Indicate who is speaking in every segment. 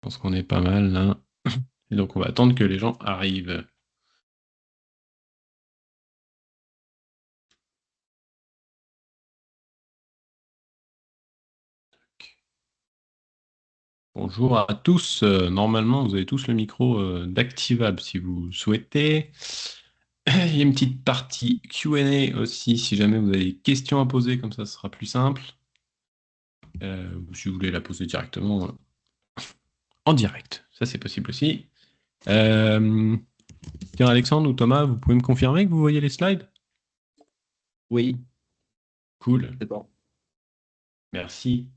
Speaker 1: pense qu'on est pas mal là. Et donc, on va attendre que les gens arrivent. Bonjour à tous. Normalement, vous avez tous le micro d'activable si vous souhaitez. Il y a une petite partie Q&A aussi, si jamais vous avez des questions à poser, comme ça, ce sera plus simple. Ou si vous voulez la poser directement en direct, ça c'est possible aussi. Tiens, Alexandre ou Thomas, vous pouvez me confirmer que vous voyez les slides?
Speaker 2: Oui,
Speaker 1: Cool,
Speaker 2: c'est bon.
Speaker 1: merci.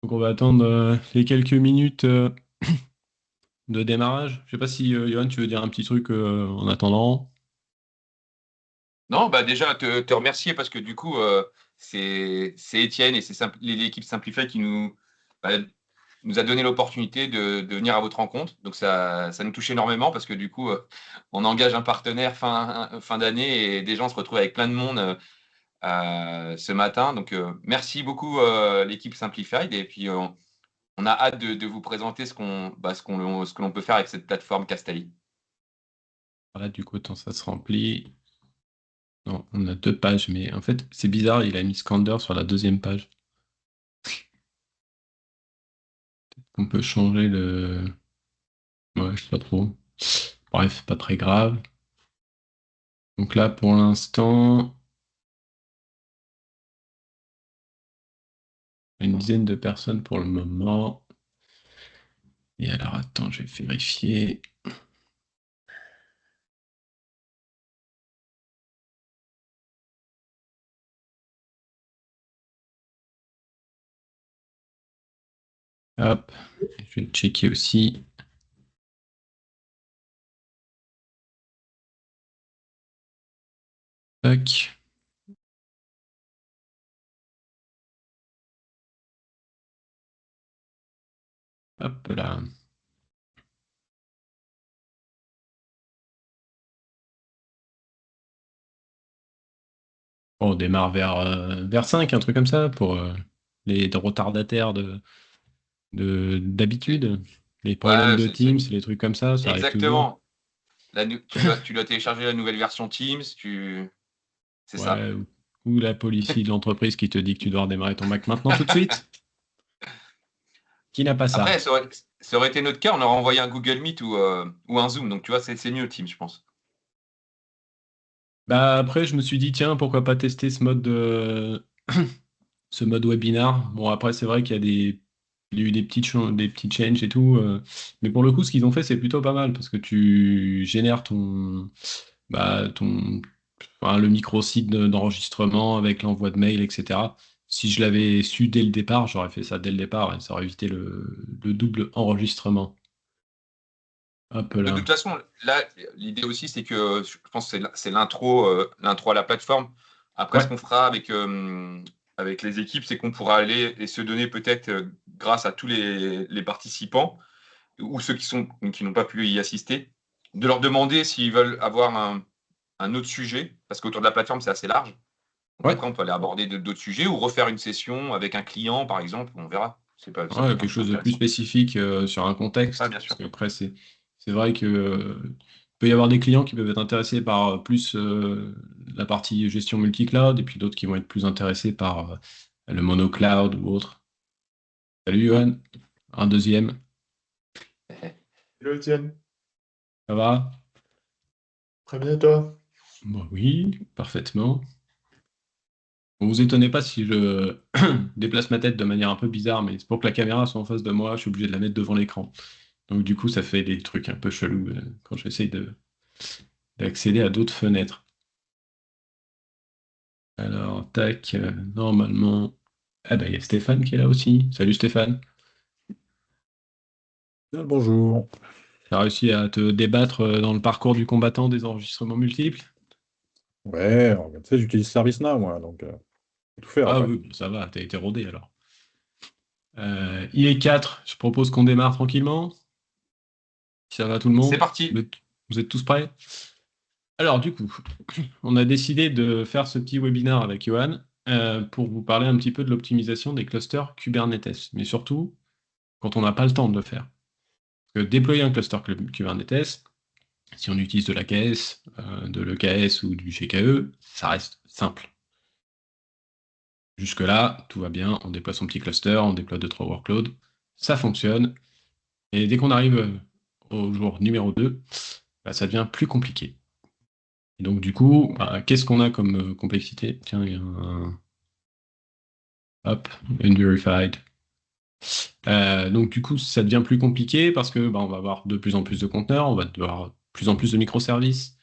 Speaker 1: Donc on va attendre les quelques minutes de démarrage. Je sais pas si Johan, tu veux dire un petit truc en attendant.
Speaker 3: Non, bah déjà te remercier parce que du coup, c'est Étienne et c'est l'équipe Simplify qui bah, nous a donné l'opportunité de venir à votre rencontre. Donc ça nous touche énormément parce que du coup, on engage un partenaire fin d'année et des gens se retrouvent avec plein de monde ce matin. Donc merci beaucoup l'équipe Simplified et puis on a hâte de vous présenter ce que l'on peut faire avec cette plateforme Castali.
Speaker 1: Voilà, du coup, attends, ça se remplit. Non, on a deux pages, mais en fait, c'est bizarre, il a mis Scander sur la deuxième page. On peut changer le... Ouais, je sais pas trop. Bref, pas très grave. Donc là, pour l'instant, une dizaine de personnes pour le moment. Et alors, attends, je vais vérifier. Hop, je vais checker aussi. Tac. Hop là. Bon, on démarre vers 5, un truc comme ça, pour les retardataires d'habitude. Les problèmes
Speaker 3: Ouais,
Speaker 1: de Teams, les trucs comme ça arrive toujours.
Speaker 3: exactement. Tu dois télécharger la nouvelle version Teams, c'est ça.
Speaker 1: Ouais, ou la policy de l'entreprise qui te dit que tu dois redémarrer ton Mac maintenant tout de suite. Qui n'a pas ça?
Speaker 3: Après, ça aurait été notre cas, on aurait envoyé un Google Meet ou un Zoom. Donc, tu vois, c'est mieux Teams, je pense.
Speaker 1: Bah après, je me suis dit, tiens, pourquoi pas tester ce mode webinar. Bon, après, c'est vrai qu'il y a il y a eu des petits changes et tout. Mais pour le coup, ce qu'ils ont fait, c'est plutôt pas mal parce que tu génères bah, enfin, le micro-site d'enregistrement avec l'envoi de mail, etc. Si je l'avais su dès le départ, j'aurais fait ça dès le départ et ça aurait évité le double enregistrement. Hop
Speaker 3: De
Speaker 1: là.
Speaker 3: toute façon, là, l'idée aussi, c'est que je pense que c'est l'intro à la plateforme. Après, ce
Speaker 1: Ouais,
Speaker 3: qu'on fera avec les équipes, c'est qu'on pourra aller et se donner peut-être, grâce à tous les participants ou ceux qui n'ont pas pu y assister, de leur demander s'ils veulent avoir un autre sujet, parce qu'autour de la plateforme, c'est assez large. Donc
Speaker 1: ouais,
Speaker 3: après, on peut aller aborder d'autres sujets ou refaire une session avec un client, par exemple. On verra. Ça peut
Speaker 1: ouais,
Speaker 3: être
Speaker 1: quelque
Speaker 3: aussi
Speaker 1: chose de plus
Speaker 3: intéressant.
Speaker 1: spécifique sur un
Speaker 3: Ah,
Speaker 1: contexte.
Speaker 3: bien
Speaker 1: Parce
Speaker 3: sûr.
Speaker 1: qu'après, c'est vrai que peut y avoir des clients qui peuvent être intéressés par plus la partie gestion multi-cloud et puis d'autres qui vont être plus intéressés par le monocloud ou autre. Salut
Speaker 3: Mm.
Speaker 1: Johan, un deuxième,
Speaker 4: Hello Étienne,
Speaker 1: ça va?
Speaker 4: très bien et toi?
Speaker 1: Bah oui, parfaitement. Bon, vous étonnez pas si je déplace ma tête de manière un peu bizarre, mais c'est pour que la caméra soit en face de moi, je suis obligé de la mettre devant l'écran. Donc du coup, ça fait des trucs un peu chelous quand j'essaye d'accéder à d'autres fenêtres. Alors, tac, normalement. Ah bah il y a Stéphane qui est là aussi. Salut Stéphane.
Speaker 4: Bonjour.
Speaker 1: T'as réussi à te débattre dans le parcours du combattant des enregistrements multiples?
Speaker 4: Ouais, alors, tu sais, j'utilise ServiceNow, moi, donc faut tout faire
Speaker 1: Ah
Speaker 4: après.
Speaker 1: oui, ça va, t'as été rodé alors. Il est 4. Je propose qu'on démarre tranquillement. Si ça va tout le
Speaker 3: C'est
Speaker 1: monde.
Speaker 3: parti.
Speaker 1: Vous êtes tous prêts? Alors du coup, on a décidé de faire ce petit webinaire avec Johan pour vous parler un petit peu de l'optimisation des clusters Kubernetes, mais surtout quand on n'a pas le temps de le faire. Déployer un cluster Kubernetes, si on utilise de l'AKS, de l'EKS ou du GKE, ça reste simple. Jusque-là, tout va bien, on déploie son petit cluster, on déploie 2-3 workloads, ça fonctionne. Et dès qu'on arrive au jour numéro 2, ça devient plus compliqué. Et donc du coup, qu'est-ce qu'on a comme complexité? Tiens, il y a un... Hop, unverified. Donc du coup, ça devient plus compliqué parce que on va avoir de plus en plus de conteneurs, on va avoir de plus en plus de microservices,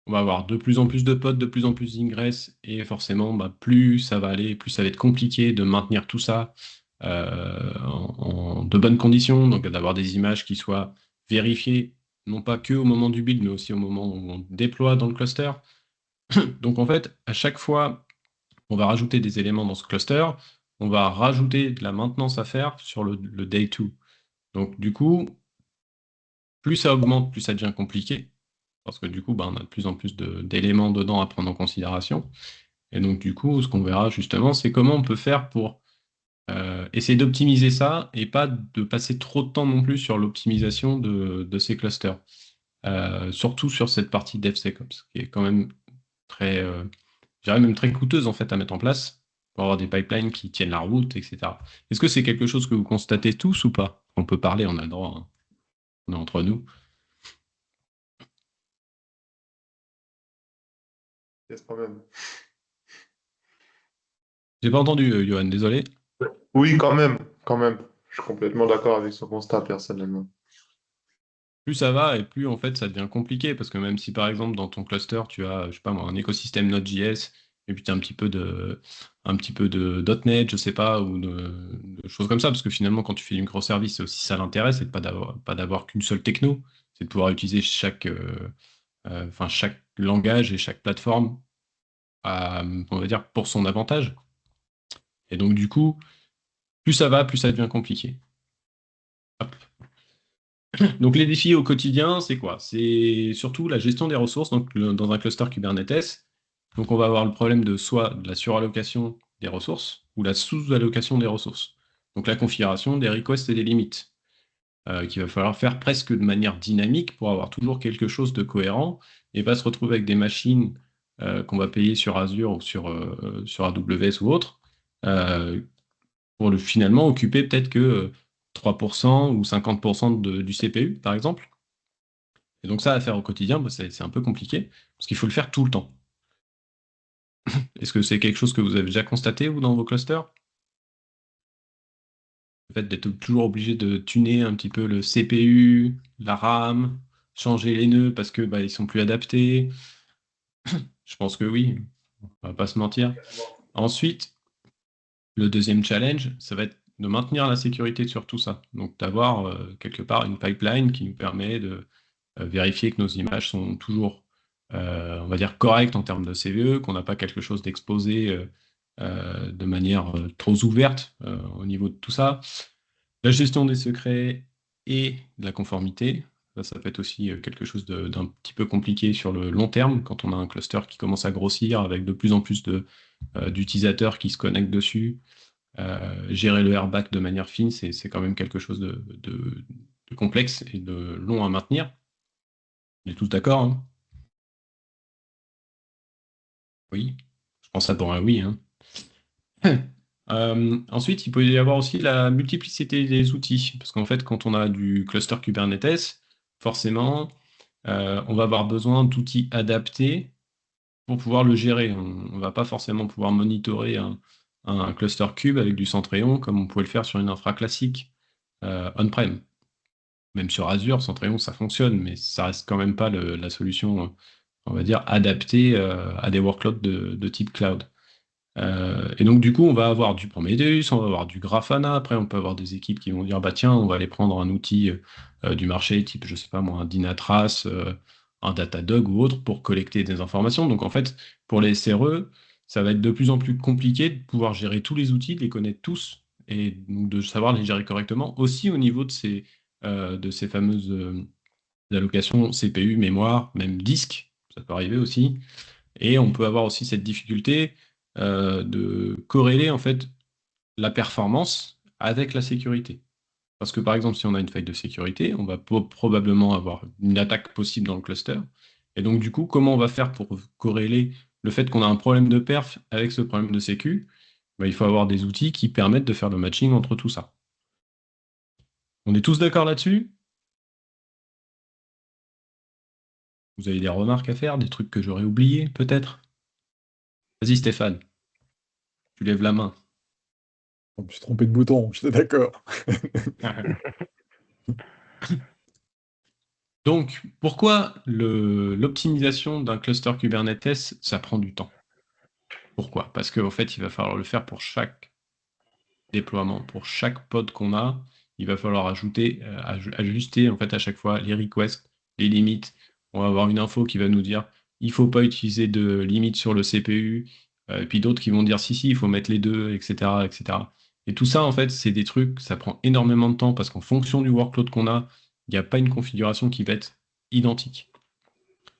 Speaker 1: on va avoir de plus en plus de pods, de plus en plus d'ingress, et forcément, plus ça va aller, plus ça va être compliqué de maintenir tout ça en de bonnes conditions, donc d'avoir des images qui soient vérifiées, non pas que au moment du build, mais aussi au moment où on déploie dans le cluster. Donc en fait, à chaque fois, on va rajouter des éléments dans ce cluster, on va rajouter de la maintenance à faire sur le day 2. Donc du coup, plus ça augmente, plus ça devient compliqué, parce que du coup, on a de plus en plus d'éléments dedans à prendre en considération. Et donc du coup, ce qu'on verra justement, c'est comment on peut faire pour essayer d'optimiser ça et pas de passer trop de temps non plus sur l'optimisation de ces clusters. Surtout sur cette partie DevSecOps, qui est quand même très, je dirais même très coûteuse en fait à mettre en place pour avoir des pipelines qui tiennent la route, etc. Est-ce que c'est quelque chose que vous constatez tous ou pas? On peut parler, on a le droit, hein. On est entre nous.
Speaker 5: Yes, quand même.
Speaker 1: J'ai pas entendu, Johan, désolé.
Speaker 5: Oui, quand même, quand même. Je suis complètement d'accord avec ce constat personnellement.
Speaker 1: Plus ça va et plus en fait ça devient compliqué parce que même si par exemple dans ton cluster tu as, je sais pas moi, un écosystème Node.js et puis tu as un petit peu de .NET, je sais pas, ou de choses comme ça, parce que finalement quand tu fais du microservice, c'est aussi ça l'intérêt, c'est de pas d'avoir qu'une seule techno, c'est de pouvoir utiliser chaque langage et chaque plateforme on va dire pour son avantage. Et donc du coup, plus ça va, plus ça devient compliqué. Hop. Donc les défis au quotidien, c'est quoi? C'est surtout la gestion des ressources dans un cluster Kubernetes. Donc on va avoir le problème de soit de la surallocation des ressources ou la sous-allocation des ressources. Donc la configuration des requests et des limites, qu'il va falloir faire presque de manière dynamique pour avoir toujours quelque chose de cohérent et pas se retrouver avec des machines qu'on va payer sur Azure ou sur AWS ou autre, euh, pour finalement occuper peut-être que 3% ou 50% du CPU, par exemple. Et donc ça, à faire au quotidien, c'est un peu compliqué, parce qu'il faut le faire tout le temps. Est-ce que c'est quelque chose que vous avez déjà constaté, vous, dans vos clusters? Le fait d'être toujours obligé de tuner un petit peu le CPU, la RAM, changer les nœuds parce que ils sont plus adaptés. Je pense que oui, on va pas se mentir. Ensuite, le deuxième challenge, ça va être de maintenir la sécurité sur tout ça. Donc d'avoir quelque part une pipeline qui nous permet de vérifier que nos images sont toujours, on va dire, correctes en termes de CVE, qu'on n'a pas quelque chose d'exposé de manière trop ouverte au niveau de tout ça. La gestion des secrets et de la conformité, ça peut être aussi quelque chose d'un petit peu compliqué sur le long terme, quand on a un cluster qui commence à grossir avec de plus en plus d'utilisateurs qui se connectent dessus. Gérer le airbag de manière fine, c'est quand même quelque chose de complexe et de long à maintenir. On est tous d'accord, hein? Oui, je pense ça pour un oui, hein. Ensuite, il peut y avoir aussi la multiplicité des outils, parce qu'en fait, quand on a du cluster Kubernetes, forcément, on va avoir besoin d'outils adaptés pour pouvoir le gérer. On ne va pas forcément pouvoir monitorer un cluster Kube avec du Centréon comme on pouvait le faire sur une infra classique on-prem. Même sur Azure, Centréon, ça fonctionne, mais ça reste quand même pas la solution, on va dire, adaptée à des workloads de type cloud. Et donc, du coup, on va avoir du Prometheus, on va avoir du Grafana. Après, on peut avoir des équipes qui vont dire, bah tiens, on va aller prendre un outil du marché, type, je sais pas moi, un Dynatrace, un Datadog ou autre, pour collecter des informations. Donc, en fait, pour les SRE, ça va être de plus en plus compliqué de pouvoir gérer tous les outils, de les connaître tous, et donc de savoir les gérer correctement, aussi au niveau de ces fameuses allocations CPU, mémoire, même disque, ça peut arriver aussi. Et on peut avoir aussi cette difficulté de corréler en fait la performance avec la sécurité. Parce que par exemple, si on a une faille de sécurité, on va probablement avoir une attaque possible dans le cluster. Et donc du coup, comment on va faire pour corréler le fait qu'on a un problème de perf avec ce problème de sécu? Il faut avoir des outils qui permettent de faire le matching entre tout ça. On est tous d'accord là-dessus? Vous avez des remarques à faire, des trucs que j'aurais oubliés, peut-être? Vas-y Stéphane, tu lèves la main.
Speaker 4: Je me suis trompé de bouton, j'étais d'accord.
Speaker 1: Donc, pourquoi l'optimisation d'un cluster Kubernetes, ça prend du temps? Pourquoi? Parce qu'en fait, il va falloir le faire pour chaque déploiement, pour chaque pod qu'on a. Il va falloir ajuster en fait à chaque fois les requests, les limites. On va avoir une info qui va nous dire il ne faut pas utiliser de limite sur le CPU, et puis d'autres qui vont dire si, il faut mettre les deux, etc., etc. Et tout ça, en fait, c'est des trucs, ça prend énormément de temps parce qu'en fonction du workload qu'on a, il n'y a pas une configuration qui va être identique.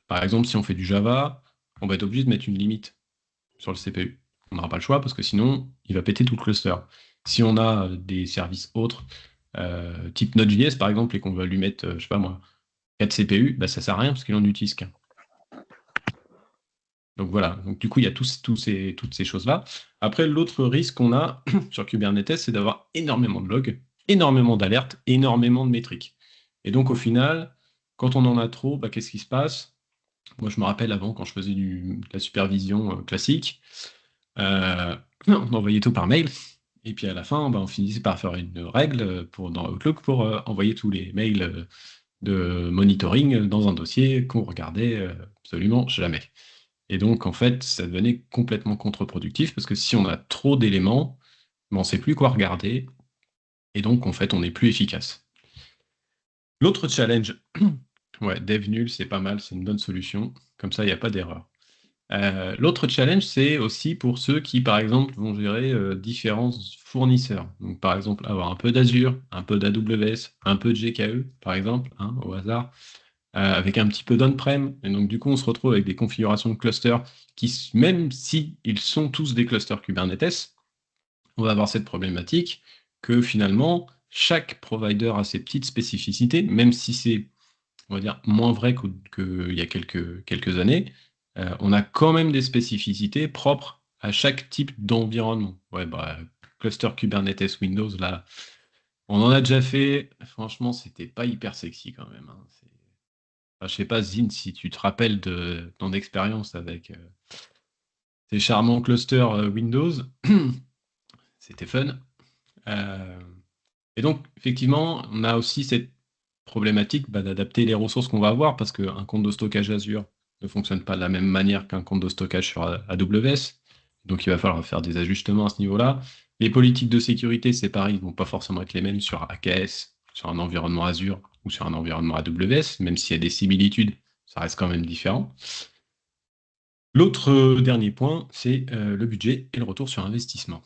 Speaker 1: Par exemple, si on fait du Java, on va être obligé de mettre une limite sur le CPU. On n'aura pas le choix parce que sinon, il va péter tout le cluster. Si on a des services autres, type Node.js par exemple, et qu'on va lui mettre, je sais pas moi, 4 CPU, bah, ça sert à rien parce qu'il en utilise qu'un. Donc voilà, donc du coup, il y a toutes ces choses-là. Après, l'autre risque qu'on a sur Kubernetes, c'est d'avoir énormément de logs, énormément d'alertes, énormément de métriques. Et donc au final, quand on en a trop, bah, qu'est-ce qui se passe? Moi, je me rappelle avant, quand je faisais de la supervision classique, on envoyait tout par mail. Et puis à la fin, bah, on finissait par faire une règle dans Outlook pour envoyer tous les mails de monitoring dans un dossier qu'on regardait absolument jamais. Et donc, en fait, ça devenait complètement contre-productif parce que si on a trop d'éléments, ben, on ne sait plus quoi regarder. Et donc, en fait, on n'est plus efficace. L'autre challenge, ouais, dev nul, c'est pas mal, c'est une bonne solution. Comme ça, il n'y a pas d'erreur. L'autre challenge, c'est aussi pour ceux qui, par exemple, vont gérer différents fournisseurs. Donc, par exemple, avoir un peu d'Azure, un peu d'AWS, un peu de GKE, par exemple, hein, au hasard, avec un petit peu d'on-prem. Et donc, du coup, on se retrouve avec des configurations de clusters qui, même si ils sont tous des clusters Kubernetes, on va avoir cette problématique que finalement, chaque provider a ses petites spécificités, même si c'est, on va dire, moins vrai qu'il y a quelques années, on a quand même des spécificités propres à chaque type d'environnement. Ouais, bah, cluster Kubernetes Windows, là, on en a déjà fait. Franchement, c'était pas hyper sexy quand même, hein. Enfin, je sais pas, Zine, si tu te rappelles de ton expérience avec ces charmants clusters Windows, c'était fun. Euh, et donc, effectivement, on a aussi cette problématique d'adapter les ressources qu'on va avoir parce qu'un compte de stockage Azure ne fonctionne pas de la même manière qu'un compte de stockage sur AWS. Donc, il va falloir faire des ajustements à ce niveau-là. Les politiques de sécurité, c'est pareil, ils ne vont pas forcément être les mêmes sur AKS, sur un environnement Azure ou sur un environnement AWS, même s'il y a des similitudes, ça reste quand même différent. L'autre dernier point, c'est le budget et le retour sur investissement.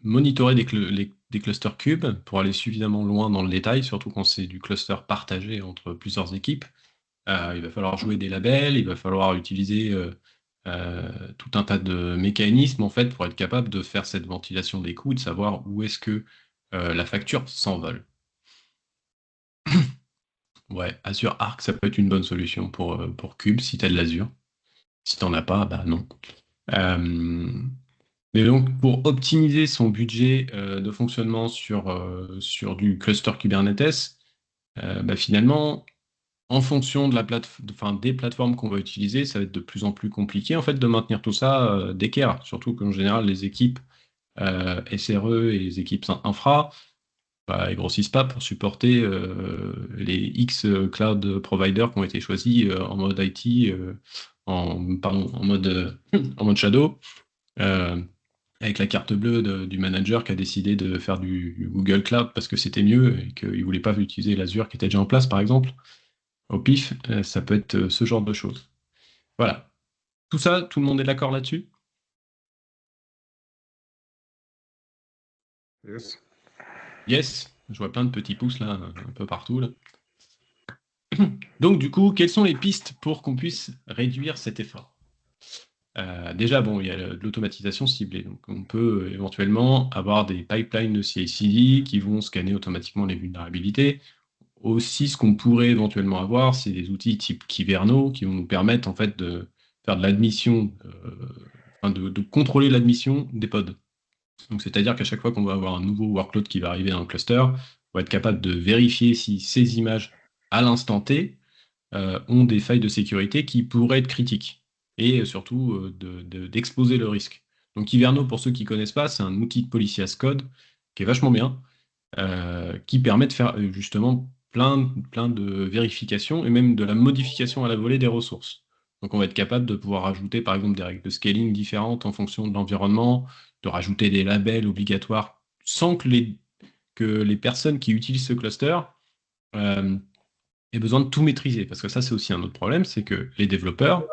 Speaker 1: Monitorer des clusters cubes pour aller suffisamment loin dans le détail, surtout quand c'est du cluster partagé entre plusieurs équipes. Il va falloir jouer des labels, il va falloir utiliser tout un tas de mécanismes en fait pour être capable de faire cette ventilation des coûts, de savoir où est-ce que la facture s'envole. Ouais, Azure Arc, ça peut être une bonne solution pour Cube si tu as de l'Azure. Si tu n'en as pas, bah non. Mais donc, pour optimiser son budget de fonctionnement sur du cluster Kubernetes, bah, finalement, en fonction de des plateformes qu'on va utiliser, ça va être de plus en plus compliqué en fait de maintenir tout ça d'équerre. Surtout qu'en général, les équipes SRE et les équipes infra, bah, ils grossissent pas pour supporter les X cloud providers qui ont été choisis en mode IT, en mode shadow. Euh, avec la carte bleue du manager qui a décidé de faire du Google Cloud parce que c'était mieux et qu'il ne voulait pas utiliser l'Azure qui était déjà en place, par exemple. Au pif, ça peut être ce genre de choses. Voilà. Tout ça, tout le monde est d'accord là-dessus?
Speaker 5: Yes.
Speaker 1: Yes. Je vois plein de petits pouces là, un peu partout là. Donc du coup, quelles sont les pistes pour qu'on puisse réduire cet effort? Déjà, bon, il y a de l'automatisation ciblée. Donc, on peut éventuellement avoir des pipelines de CI/CD qui vont scanner automatiquement les vulnérabilités. Aussi, ce qu'on pourrait éventuellement avoir, c'est des outils type Kyverno qui vont nous permettre en fait de faire de l'admission, enfin, de contrôler l'admission des pods. Donc, c'est-à-dire qu'à chaque fois qu'on va avoir un nouveau workload qui va arriver dans le cluster, on va être capable de vérifier si ces images à l'instant T ont des failles de sécurité qui pourraient être critiques et surtout d'exposer le risque. Donc Kyverno, pour ceux qui ne connaissent pas, c'est un outil de policy as code qui est vachement bien, qui permet de faire justement plein de vérifications et même de la modification à la volée des ressources. Donc on va être capable de pouvoir ajouter par exemple des règles de scaling différentes en fonction de l'environnement, de rajouter des labels obligatoires sans que les personnes qui utilisent ce cluster euh, aient besoin de tout maîtriser. Parce que ça, c'est aussi un autre problème, c'est que les développeurs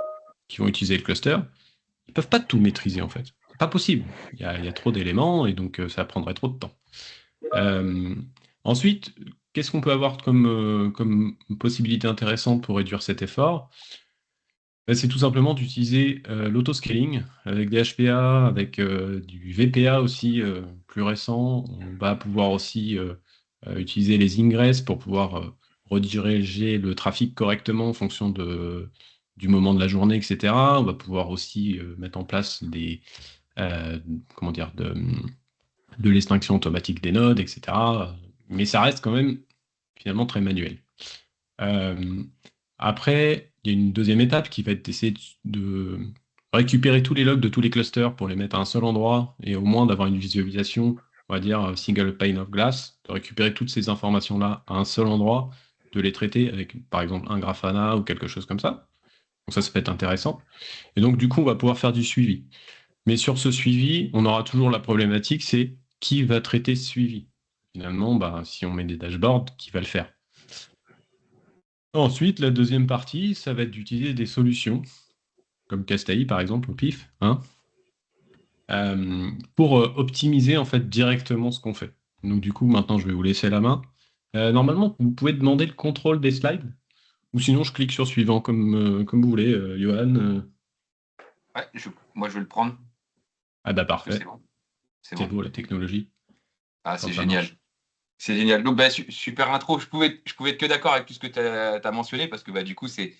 Speaker 1: qui vont utiliser le cluster, ils ne peuvent pas tout maîtriser en fait. C'est pas possible. Il y a trop d'éléments et donc ça prendrait trop de temps. Euh, Ensuite, qu'est-ce qu'on peut avoir comme possibilité intéressante pour réduire cet effort? Ben, c'est tout simplement d'utiliser l'autoscaling avec des HPA, avec du VPA aussi plus récent. On va pouvoir aussi utiliser les ingress pour pouvoir rediriger le trafic correctement en fonction du moment de la journée, etc. On va pouvoir aussi mettre en place euh, comment dire, de l'extinction automatique des nodes, etc. Mais ça reste quand même finalement très manuel. Euh, Après, il y a une deuxième étape qui va être d'essayer de récupérer tous les logs de tous les clusters pour les mettre à un seul endroit et au moins d'avoir une visualisation, on va dire single pane of glass, de récupérer toutes ces informations-là à un seul endroit, de les traiter avec par exemple un Grafana ou quelque chose comme ça. Donc ça peut être intéressant. Et donc du coup, on va pouvoir faire du suivi. Mais sur ce suivi, on aura toujours la problématique, c'est qui va traiter ce suivi. Finalement, bah, si on met des dashboards, qui va le faire? Ensuite, la deuxième partie, ça va être d'utiliser des solutions, comme Castai par exemple, au pif, hein, pour optimiser en fait directement ce qu'on fait. Donc du coup, maintenant, je vais vous laisser la main. Normalement, vous pouvez demander le contrôle des slides, ou sinon, je clique sur suivant comme vous voulez, Johan.
Speaker 3: Ouais, moi, je vais le prendre.
Speaker 1: Ah bah
Speaker 3: Parce que
Speaker 1: parfait,
Speaker 3: c'est bon. C'est
Speaker 1: c'est
Speaker 3: bon.
Speaker 1: beau la technologie,
Speaker 3: Ah,
Speaker 1: quand
Speaker 3: c'est
Speaker 1: ça
Speaker 3: génial.
Speaker 1: marche.
Speaker 3: C'est génial. Donc, bah, super intro. Je pouvais être que d'accord avec tout ce que tu as mentionné parce que bah, du coup, c'est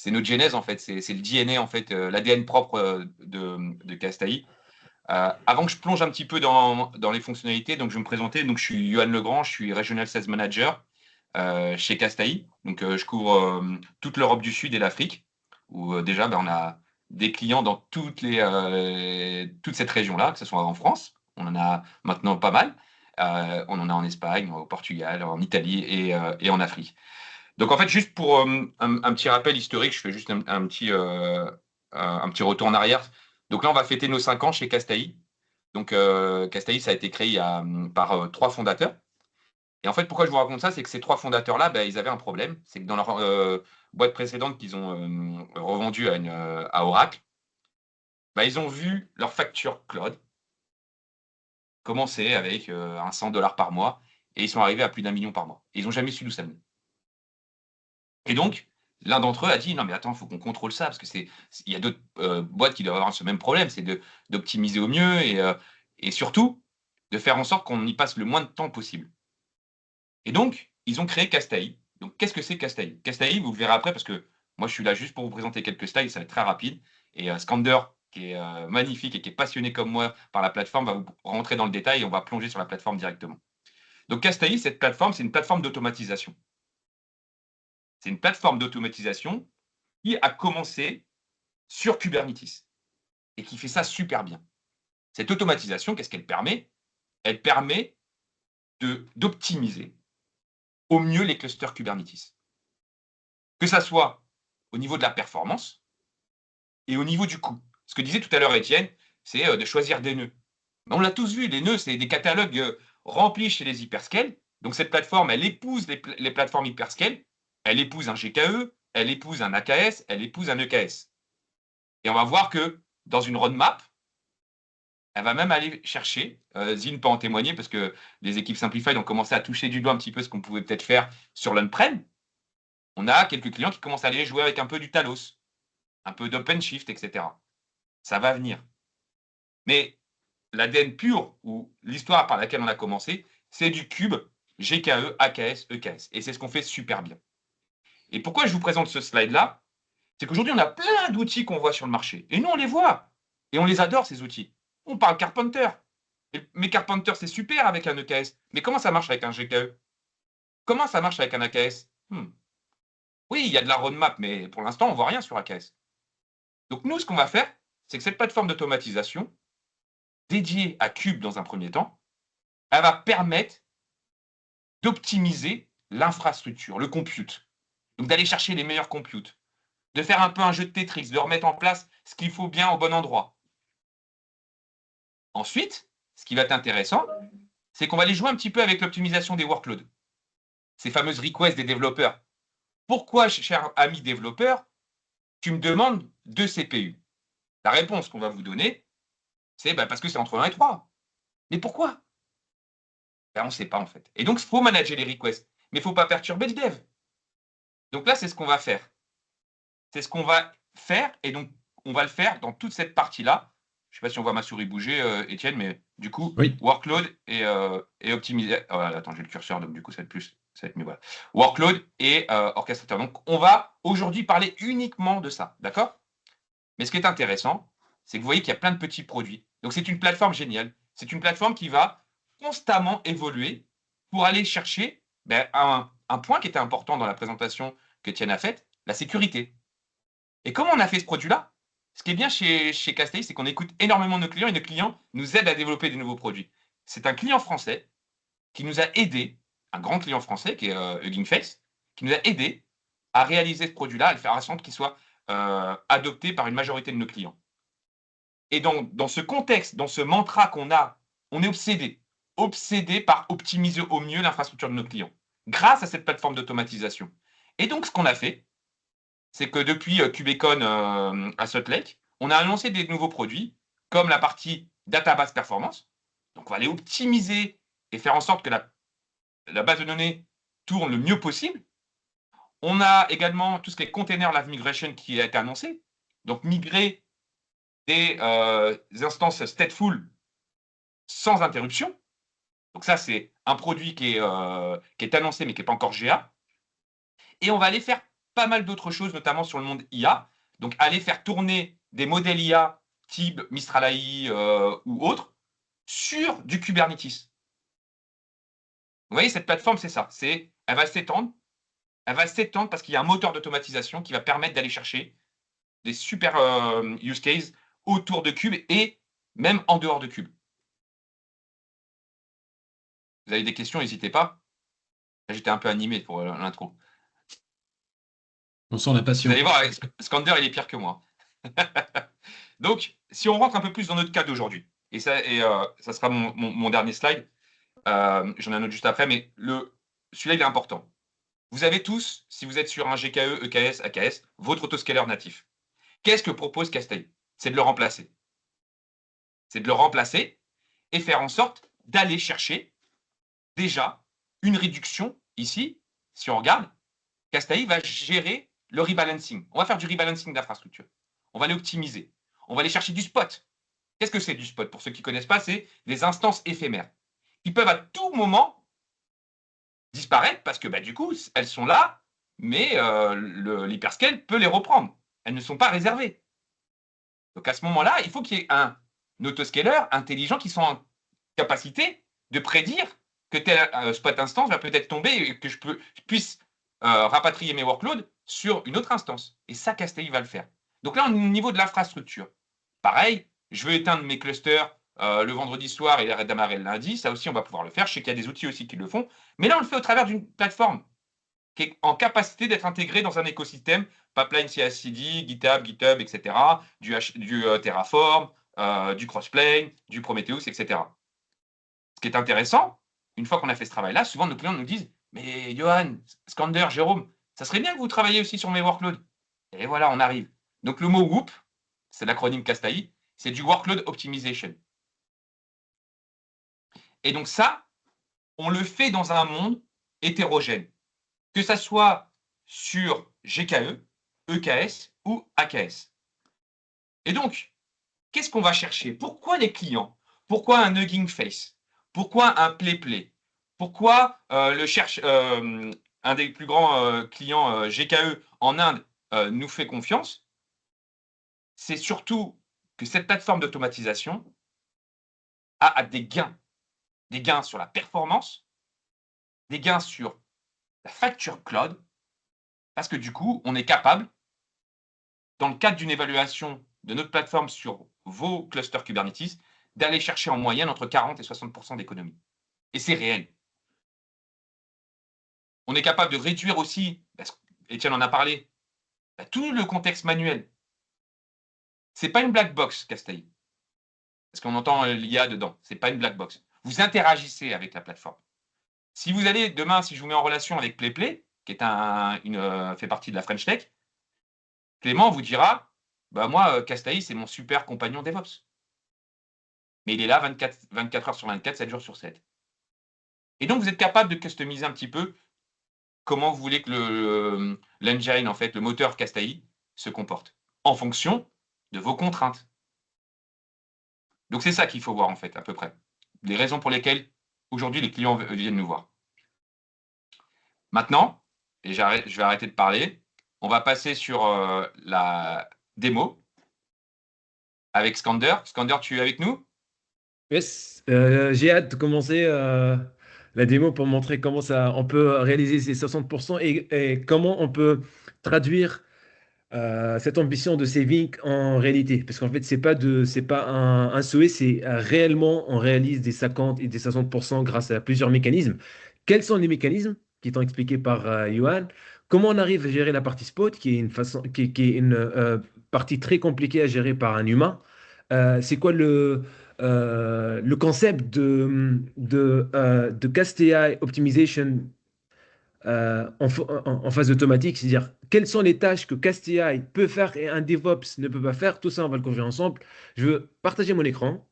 Speaker 3: notre genèse en fait. C'est le DNA en fait, l'ADN propre de Castai. Avant que je plonge un petit peu dans les fonctionnalités, donc je vais me présenter. Donc, je suis Johan Legrand, je suis Regional Sales Manager chez Castai. Donc, je couvre toute l'Europe du Sud et l'Afrique, où déjà, bah, on a des clients dans toute cette région-là, que ce soit en France. On en a maintenant pas mal. On en a en Espagne, au Portugal, en Italie et en Afrique. Donc, en fait, juste pour un petit rappel historique, je fais juste un petit retour en arrière. Donc là, on va fêter nos 5 ans chez Castai. Donc, Castai, ça a été créé par 3 fondateurs. Et en fait, pourquoi je vous raconte ça, c'est que ces 3 fondateurs-là, bah, ils avaient un problème. C'est que dans leur boîte précédente qu'ils ont revendue à Oracle, bah, ils ont vu leur facture cloud commencer avec un $100 par mois et ils sont arrivés à plus d'1 million par mois. Et ils n'ont jamais su d'où ça venait. Et donc, l'un d'entre eux a dit non, mais attends, il faut qu'on contrôle ça parce que il y a d'autres boîtes qui doivent avoir ce même problème, c'est d'optimiser au mieux et surtout de faire en sorte qu'on y passe le moins de temps possible. Et donc, ils ont créé Castai. Donc, qu'est-ce que c'est Castai? Castai, vous le verrez après parce que moi, je suis là juste pour vous présenter quelques slides, ça va être très rapide. Et Skander, qui est magnifique et qui est passionné comme moi par la plateforme, va vous rentrer dans le détail et on va plonger sur la plateforme directement. Donc, Castai, cette plateforme, c'est une plateforme d'automatisation. C'est une plateforme d'automatisation qui a commencé sur Kubernetes et qui fait ça super bien. Cette automatisation, qu'est-ce qu'elle permet? Elle permet d'optimiser au mieux les clusters Kubernetes. Que ça soit au niveau de la performance et au niveau du coût. Ce que disait tout à l'heure Étienne, c'est de choisir des nœuds. On l'a tous vu, les nœuds, c'est des catalogues remplis chez les hyperscales. Donc cette plateforme, elle épouse les plateformes hyperscales, elle épouse un GKE, elle épouse un AKS, elle épouse un EKS. Et on va voir que dans une roadmap, elle va même aller chercher, Zine peut en témoigner parce que les équipes Simplified ont commencé à toucher du doigt un petit peu ce qu'on pouvait peut-être faire sur l'on-prem. On a quelques clients qui commencent à aller jouer avec un peu du Talos, un peu d'OpenShift, etc. Ça va venir. Mais l'ADN pur, ou l'histoire par laquelle on a commencé, c'est du cube, GKE, AKS, EKS. Et c'est ce qu'on fait super bien. Et pourquoi je vous présente ce slide-là? C'est qu'aujourd'hui, on a plein d'outils qu'on voit sur le marché. Et nous, on les voit. Et on les adore, ces outils. On parle Carpenter. Mais Carpenter, c'est super avec un EKS. Mais comment ça marche avec un GKE? Comment ça marche avec un AKS? Oui, il y a de la roadmap, mais pour l'instant, on ne voit rien sur AKS. Donc nous, ce qu'on va faire, c'est que cette plateforme d'automatisation, dédiée à Cube dans un premier temps, elle va permettre d'optimiser l'infrastructure, le compute. Donc d'aller chercher les meilleurs computes, de faire un peu un jeu de Tetris, de remettre en place ce qu'il faut bien au bon endroit. Ensuite, ce qui va être intéressant, c'est qu'on va aller jouer un petit peu avec l'optimisation des workloads. Ces fameuses requests des développeurs. Pourquoi, cher ami développeur, tu me demandes 2 CPU? La réponse qu'on va vous donner, c'est parce que c'est entre 1 et 3. Mais pourquoi? On ne sait pas en fait. Et donc, il faut manager les requests, mais il ne faut pas perturber le dev. Donc là, c'est ce qu'on va faire. C'est ce qu'on va faire, et donc on va le faire dans toute cette partie-là. Je ne sais pas si on voit ma souris bouger, Étienne, mais du coup,
Speaker 1: Oui.
Speaker 3: workload et optimiser. Oh, attends, j'ai le curseur, donc du coup, ça va être mieux. Voilà. Workload et orchestrateur. Donc, on va aujourd'hui parler uniquement de ça, d'accord? Mais ce qui est intéressant, c'est que vous voyez qu'il y a plein de petits produits. Donc, c'est une plateforme géniale. C'est une plateforme qui va constamment évoluer pour aller chercher un point qui était important dans la présentation qu'Étienne a faite, la sécurité. Et comment on a fait ce produit-là? Ce qui est bien chez Castelli, c'est qu'on écoute énormément nos clients et nos clients nous aident à développer des nouveaux produits. C'est un client français qui nous a aidés, un grand client français qui est Hugging Face, qui nous a aidés à réaliser ce produit-là, à le faire en sorte qu'il soit adopté par une majorité de nos clients. Et dans ce contexte, dans ce mantra qu'on a, on est obsédé par optimiser au mieux l'infrastructure de nos clients, grâce à cette plateforme d'automatisation. Et donc, ce qu'on a fait, c'est que depuis KubeCon à Salt Lake, on a annoncé des nouveaux produits, comme la partie Database Performance. Donc, on va aller optimiser et faire en sorte que la base de données tourne le mieux possible. On a également tout ce qui est Container Live Migration qui a été annoncé. Donc, migrer des instances stateful sans interruption. Donc, ça, c'est un produit qui est annoncé, mais qui n'est pas encore GA. Et on va aller faire pas mal d'autres choses, notamment sur le monde IA. Donc, aller faire tourner des modèles IA type Mistral AI ou autres sur du Kubernetes. Vous voyez, cette plateforme, c'est ça. Elle va s'étendre. Elle va s'étendre parce qu'il y a un moteur d'automatisation qui va permettre d'aller chercher des super use cases autour de Cube et même en dehors de Cube. Vous avez des questions, n'hésitez pas. J'étais un peu animé pour l'intro.
Speaker 1: On sent la passion.
Speaker 3: Vous allez voir, Skander, il est pire que moi. Donc, si on rentre un peu plus dans notre cas d'aujourd'hui, et ça sera mon dernier slide, j'en ai un autre juste après, mais celui-là, il est important. Vous avez tous, si vous êtes sur un GKE, EKS, AKS, votre autoscaler natif. Qu'est-ce que propose Castelli? C'est de le remplacer. C'est de le remplacer et faire en sorte d'aller chercher déjà une réduction ici. Si on regarde, Castelli va gérer le rebalancing. On va faire du rebalancing d'infrastructure. On va l'optimiser. On va aller chercher du spot. Qu'est-ce que c'est du spot? Pour ceux qui ne connaissent pas, c'est des instances éphémères qui peuvent à tout moment disparaître parce que du coup, elles sont là, mais l'hyperscale peut les reprendre. Elles ne sont pas réservées. Donc à ce moment-là, il faut qu'il y ait un autoscaler intelligent qui soit en capacité de prédire que tel spot instance va peut-être tomber et que je puisse rapatrier mes workloads sur une autre instance. Et ça, Castelli va le faire. Donc là, au niveau de l'infrastructure, pareil, je veux éteindre mes clusters le vendredi soir et redémarrer le lundi. Ça aussi, on va pouvoir le faire. Je sais qu'il y a des outils aussi qui le font. Mais là, on le fait au travers d'une plateforme qui est en capacité d'être intégrée dans un écosystème, pipeline CI/CD, GitHub, etc., du Terraform, du Crossplane, du Prometheus, etc. Ce qui est intéressant, une fois qu'on a fait ce travail-là, souvent nos clients nous disent « Mais Johan, Skander, Jérôme, ça serait bien que vous travailliez aussi sur mes workloads. » Et voilà, on arrive. Donc le mot WOOP, c'est l'acronyme Castelli, c'est du Workload Optimization. Et donc ça, on le fait dans un monde hétérogène, que ça soit sur GKE, EKS ou AKS. Et donc, qu'est-ce qu'on va chercher? Pourquoi les clients? Pourquoi un Hugging Face? Pourquoi un PlayPlay? Pourquoi un des plus grands clients GKE en Inde nous fait confiance? C'est surtout que cette plateforme d'automatisation a des gains sur la performance, des gains sur la facture cloud, parce que du coup, on est capable, dans le cadre d'une évaluation de notre plateforme sur vos clusters Kubernetes, d'aller chercher en moyenne entre 40 et 60% d'économie. Et c'est réel. On est capable de réduire aussi, Étienne en a parlé, tout le contexte manuel. Ce n'est pas une black box, Castaï. Parce qu'on entend l'IA dedans. Ce n'est pas une black box. Vous interagissez avec la plateforme. Si vous allez, demain, si je vous mets en relation avec PlayPlay, qui est fait partie de la French Tech, Clément vous dira, moi, Castaï, c'est mon super compagnon DevOps. Mais il est là 24 heures sur 24, 7 jours sur 7. Et donc, vous êtes capable de customiser un petit peu comment vous voulez que l'engine, en fait, le moteur Castaï, se comporte, en fonction de vos contraintes. Donc, c'est ça qu'il faut voir, en fait, à peu près. Les raisons pour lesquelles, aujourd'hui, les clients viennent nous voir. Maintenant, et je vais arrêter de parler, on va passer sur la démo avec Skander. Skander, tu es avec nous?
Speaker 2: Yes, j'ai hâte de commencer la démo pour montrer comment on peut réaliser ces 60% et comment on peut traduire cette ambition de saving en réalité. Parce qu'en fait, c'est pas un souhait, c'est réellement on réalise des 50 et des 60% grâce à plusieurs mécanismes. Quels sont les mécanismes qui sont expliqués par Johan? Comment on arrive à gérer la partie spot, qui est une partie très compliquée à gérer par un humain? C'est quoi le concept de Cast AI Optimization en phase automatique, c'est-à-dire quelles sont les tâches que Cast AI peut faire et un DevOps ne peut pas faire, tout ça on va le couvrir ensemble. Je veux partager mon écran.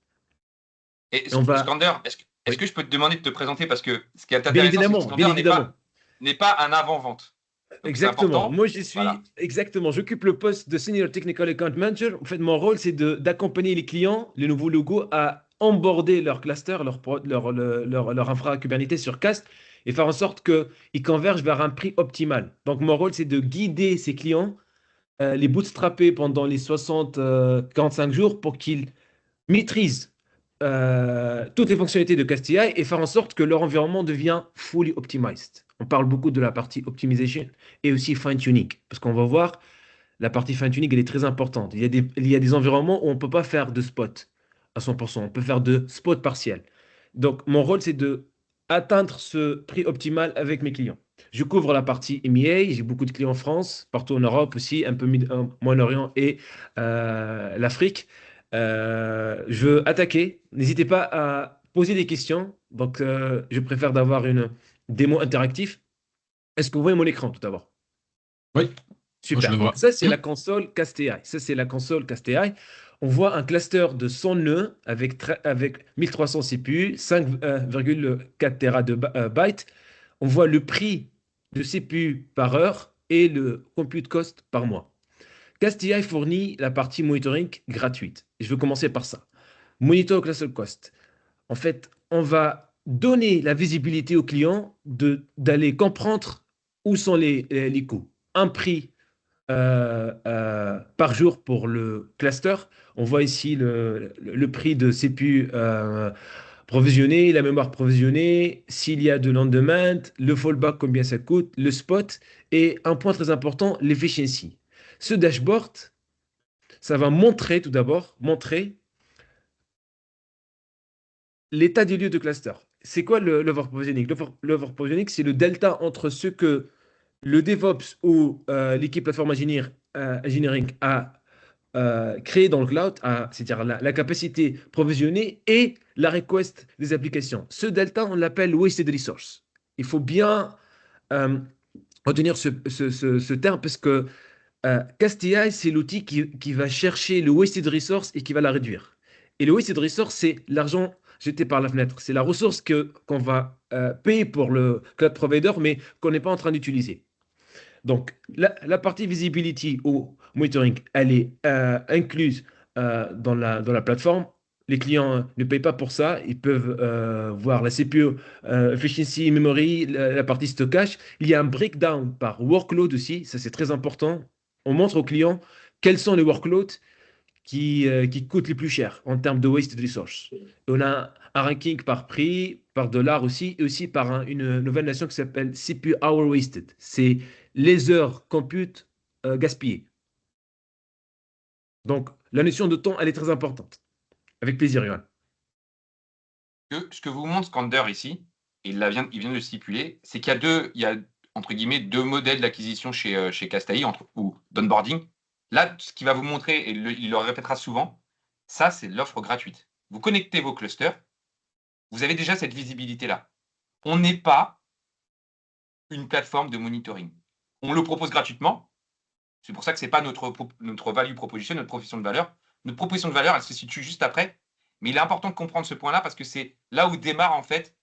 Speaker 3: Et
Speaker 2: on va...
Speaker 3: Skander, est-ce
Speaker 2: Oui.
Speaker 3: que je peux te demander de te présenter, parce que ce qui est
Speaker 2: Bien
Speaker 3: intéressant, c'est que
Speaker 2: évidemment, bien
Speaker 3: Skander
Speaker 2: évidemment.
Speaker 3: n'est pas un avant-vente. Donc c'est
Speaker 2: Exactement.
Speaker 3: important.
Speaker 2: Moi, je suis
Speaker 3: Voilà.
Speaker 2: exactement. J'occupe le poste de Senior Technical Account Manager. En fait, mon rôle, c'est d'accompagner les clients, les nouveaux logos, à onboarder leur cluster, leur infra Kubernetes sur Cast et faire en sorte qu'ils convergent vers un prix optimal. Donc, mon rôle, c'est de guider ces clients, les bootstrapper pendant les 45 jours pour qu'ils maîtrisent toutes les fonctionnalités de Cast.ai et faire en sorte que leur environnement devient fully optimized. On parle beaucoup de la partie optimisation et aussi fine-tuning, parce qu'on va voir, la partie fine-tuning, elle est très importante. Il y a des environnements où on ne peut pas faire de spot à 100%, on peut faire de spot partiel. Donc, mon rôle, c'est de atteindre ce prix optimal avec mes clients. Je couvre la partie EMEA, j'ai beaucoup de clients en France, partout en Europe aussi, un peu Moyen-Orient et l'Afrique. Je veux attaquer. N'hésitez pas à poser des questions. Donc, je préfère d'avoir une démo interactive. Est-ce que vous voyez mon écran tout d'abord?
Speaker 1: Oui, je
Speaker 2: Super.
Speaker 1: le vois.
Speaker 2: Donc, ça, c'est la console Cast.ai. Ça, c'est la console Cast.ai. On voit un cluster de 100 nœuds avec 1300 CPU, 5,4 TB. On voit le prix de CPU par heure et le compute cost par mois. Cast.ai fournit la partie monitoring gratuite. Je vais commencer par ça. Monitor Cluster Cost. En fait, on va donner la visibilité au client d'aller comprendre où sont les coûts. Un prix par jour pour le cluster. On voit ici le prix de CPU provisionné, la mémoire provisionnée, s'il y a de l'on-demand, le fallback, combien ça coûte, le spot, et un point très important, l'efficiency. Ce dashboard, ça va montrer tout d'abord, montrer l'état des lieux de cluster. C'est quoi l'overprovisioning? L'overprovisioning, c'est le delta entre ce que le DevOps ou l'équipe Platform Engineering a créé dans le cloud, c'est-à-dire la capacité provisionnée et la request des applications. Ce delta, on l'appelle wasted resource. Il faut bien retenir ce terme parce que Cast.ai, c'est l'outil qui va chercher le wasted resource et qui va la réduire. Et le wasted resource, c'est l'argent jeté par la fenêtre. C'est la ressource qu'on va payer pour le cloud provider, mais qu'on n'est pas en train d'utiliser. Donc, la partie visibility ou monitoring, elle est incluse dans la plateforme. Les clients ne payent pas pour ça. Ils peuvent voir la CPU, efficiency, memory, la partie stockage. Il y a un breakdown par workload aussi. Ça, c'est très important. On montre aux clients quels sont les workloads qui coûtent les plus cher en termes de wasted resource. Et on a un ranking par prix, par dollar aussi, et aussi par une nouvelle notion qui s'appelle CPU hour wasted. C'est les heures compute gaspillées. Donc, la notion de temps, elle est très importante. Avec plaisir, Yoann.
Speaker 3: Ce que vous montre Skander ici, et il vient de le stipuler, c'est qu'il y a entre guillemets deux modèles d'acquisition chez Castaï, ou d'onboarding. Là, ce qu'il va vous montrer, et il le répétera souvent, ça, c'est l'offre gratuite. Vous connectez vos clusters, vous avez déjà cette visibilité-là. On n'est pas une plateforme de monitoring. On le propose gratuitement. C'est pour ça que ce n'est pas notre value proposition, notre proposition de valeur. Notre proposition de valeur, elle se situe juste après. Mais il est important de comprendre ce point-là parce que c'est là où démarre en fait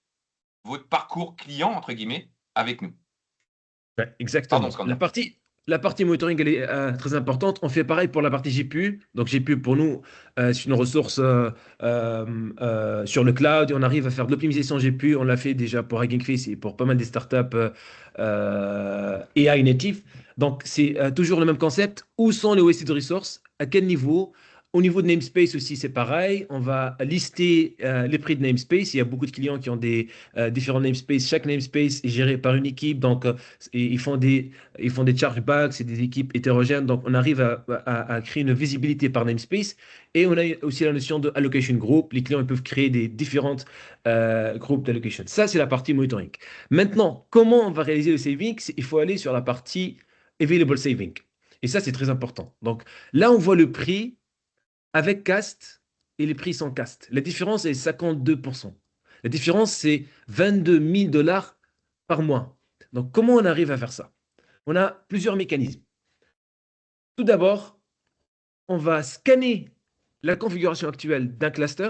Speaker 3: votre parcours client, entre guillemets, avec nous.
Speaker 2: Ouais, exactement.
Speaker 3: Pardon, Skander.
Speaker 2: La partie monitoring, elle est très importante. On fait pareil pour la partie GPU. Donc, GPU, pour nous, c'est une ressource sur le cloud et on arrive à faire de l'optimisation GPU. On l'a fait déjà pour Hugging Face et pour pas mal des startups AI native. Donc, c'est toujours le même concept. Où sont les wasted resources? À quel niveau? Au niveau de namespace aussi, c'est pareil. On va lister les prix de namespace. Il y a beaucoup de clients qui ont des différents namespaces. Chaque namespace est géré par une équipe. Donc, ils font des chargebacks, c'est des équipes hétérogènes. Donc, on arrive à créer une visibilité par namespace. Et on a aussi la notion de allocation group. Les clients ils peuvent créer des différentes groupes d'allocation. Ça, c'est la partie monitoring. Maintenant, comment on va réaliser le saving? Il faut aller sur la partie available saving. Et ça, c'est très important. Donc, là, on voit le prix avec Cast et les prix sans Cast. La différence est 52%. La différence, c'est 22 000 dollars par mois. Donc, comment on arrive à faire ça? On a plusieurs mécanismes. Tout d'abord, on va scanner la configuration actuelle d'un cluster,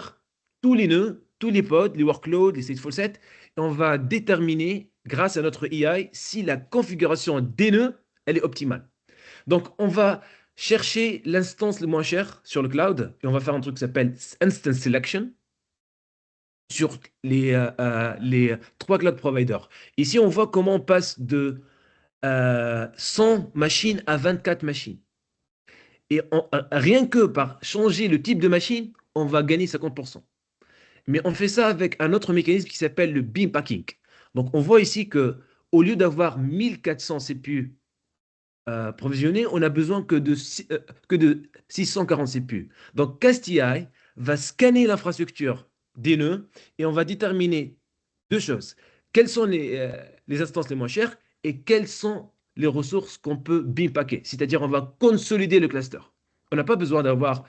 Speaker 2: tous les nœuds, tous les pods, les workloads, les stateful sets, et on va déterminer, grâce à notre AI, si la configuration des nœuds, elle est optimale. Donc, on va chercher l'instance le moins cher sur le cloud et on va faire un truc qui s'appelle Instance Selection sur les 3 cloud providers. Ici, on voit comment on passe de 100 machines à 24 machines. Et rien que par changer le type de machine, on va gagner 50%. Mais on fait ça avec un autre mécanisme qui s'appelle le beam packing. Donc, on voit ici que au lieu d'avoir 1400 CPU provisionnés, on a besoin que de 640 CPU. Donc, Cast.ai va scanner l'infrastructure des nœuds et on va déterminer deux choses. Quelles sont les instances les moins chères et quelles sont les ressources qu'on peut beam-packer. C'est-à-dire, on va consolider le cluster. On n'a pas besoin d'avoir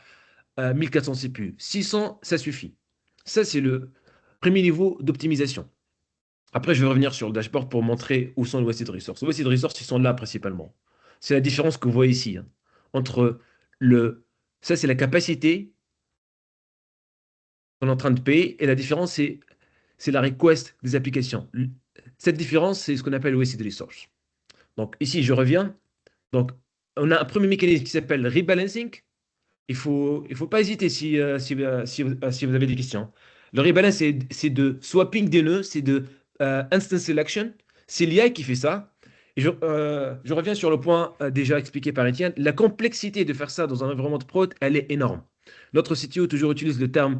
Speaker 2: 1400 CPU. 600, ça suffit. Ça, c'est le premier niveau d'optimisation. Après, je vais revenir sur le dashboard pour montrer où sont les wasted resources. Les wasted resources, ils sont là principalement. C'est la différence que vous voyez ici entre ça, c'est la capacité qu'on est en train de payer et la différence, c'est la request des applications. Cette différence, c'est ce qu'on appelle le wasted resource. Donc ici, je reviens. Donc, on a un premier mécanisme qui s'appelle rebalancing. Il faut pas hésiter si vous avez des questions. Le rebalance, c'est de swapping des nœuds, c'est de instance selection. C'est l'IA qui fait ça. Et je reviens sur le point déjà expliqué par Étienne. La complexité de faire ça dans un environnement de prod, elle est énorme. Notre CTO toujours utilise le terme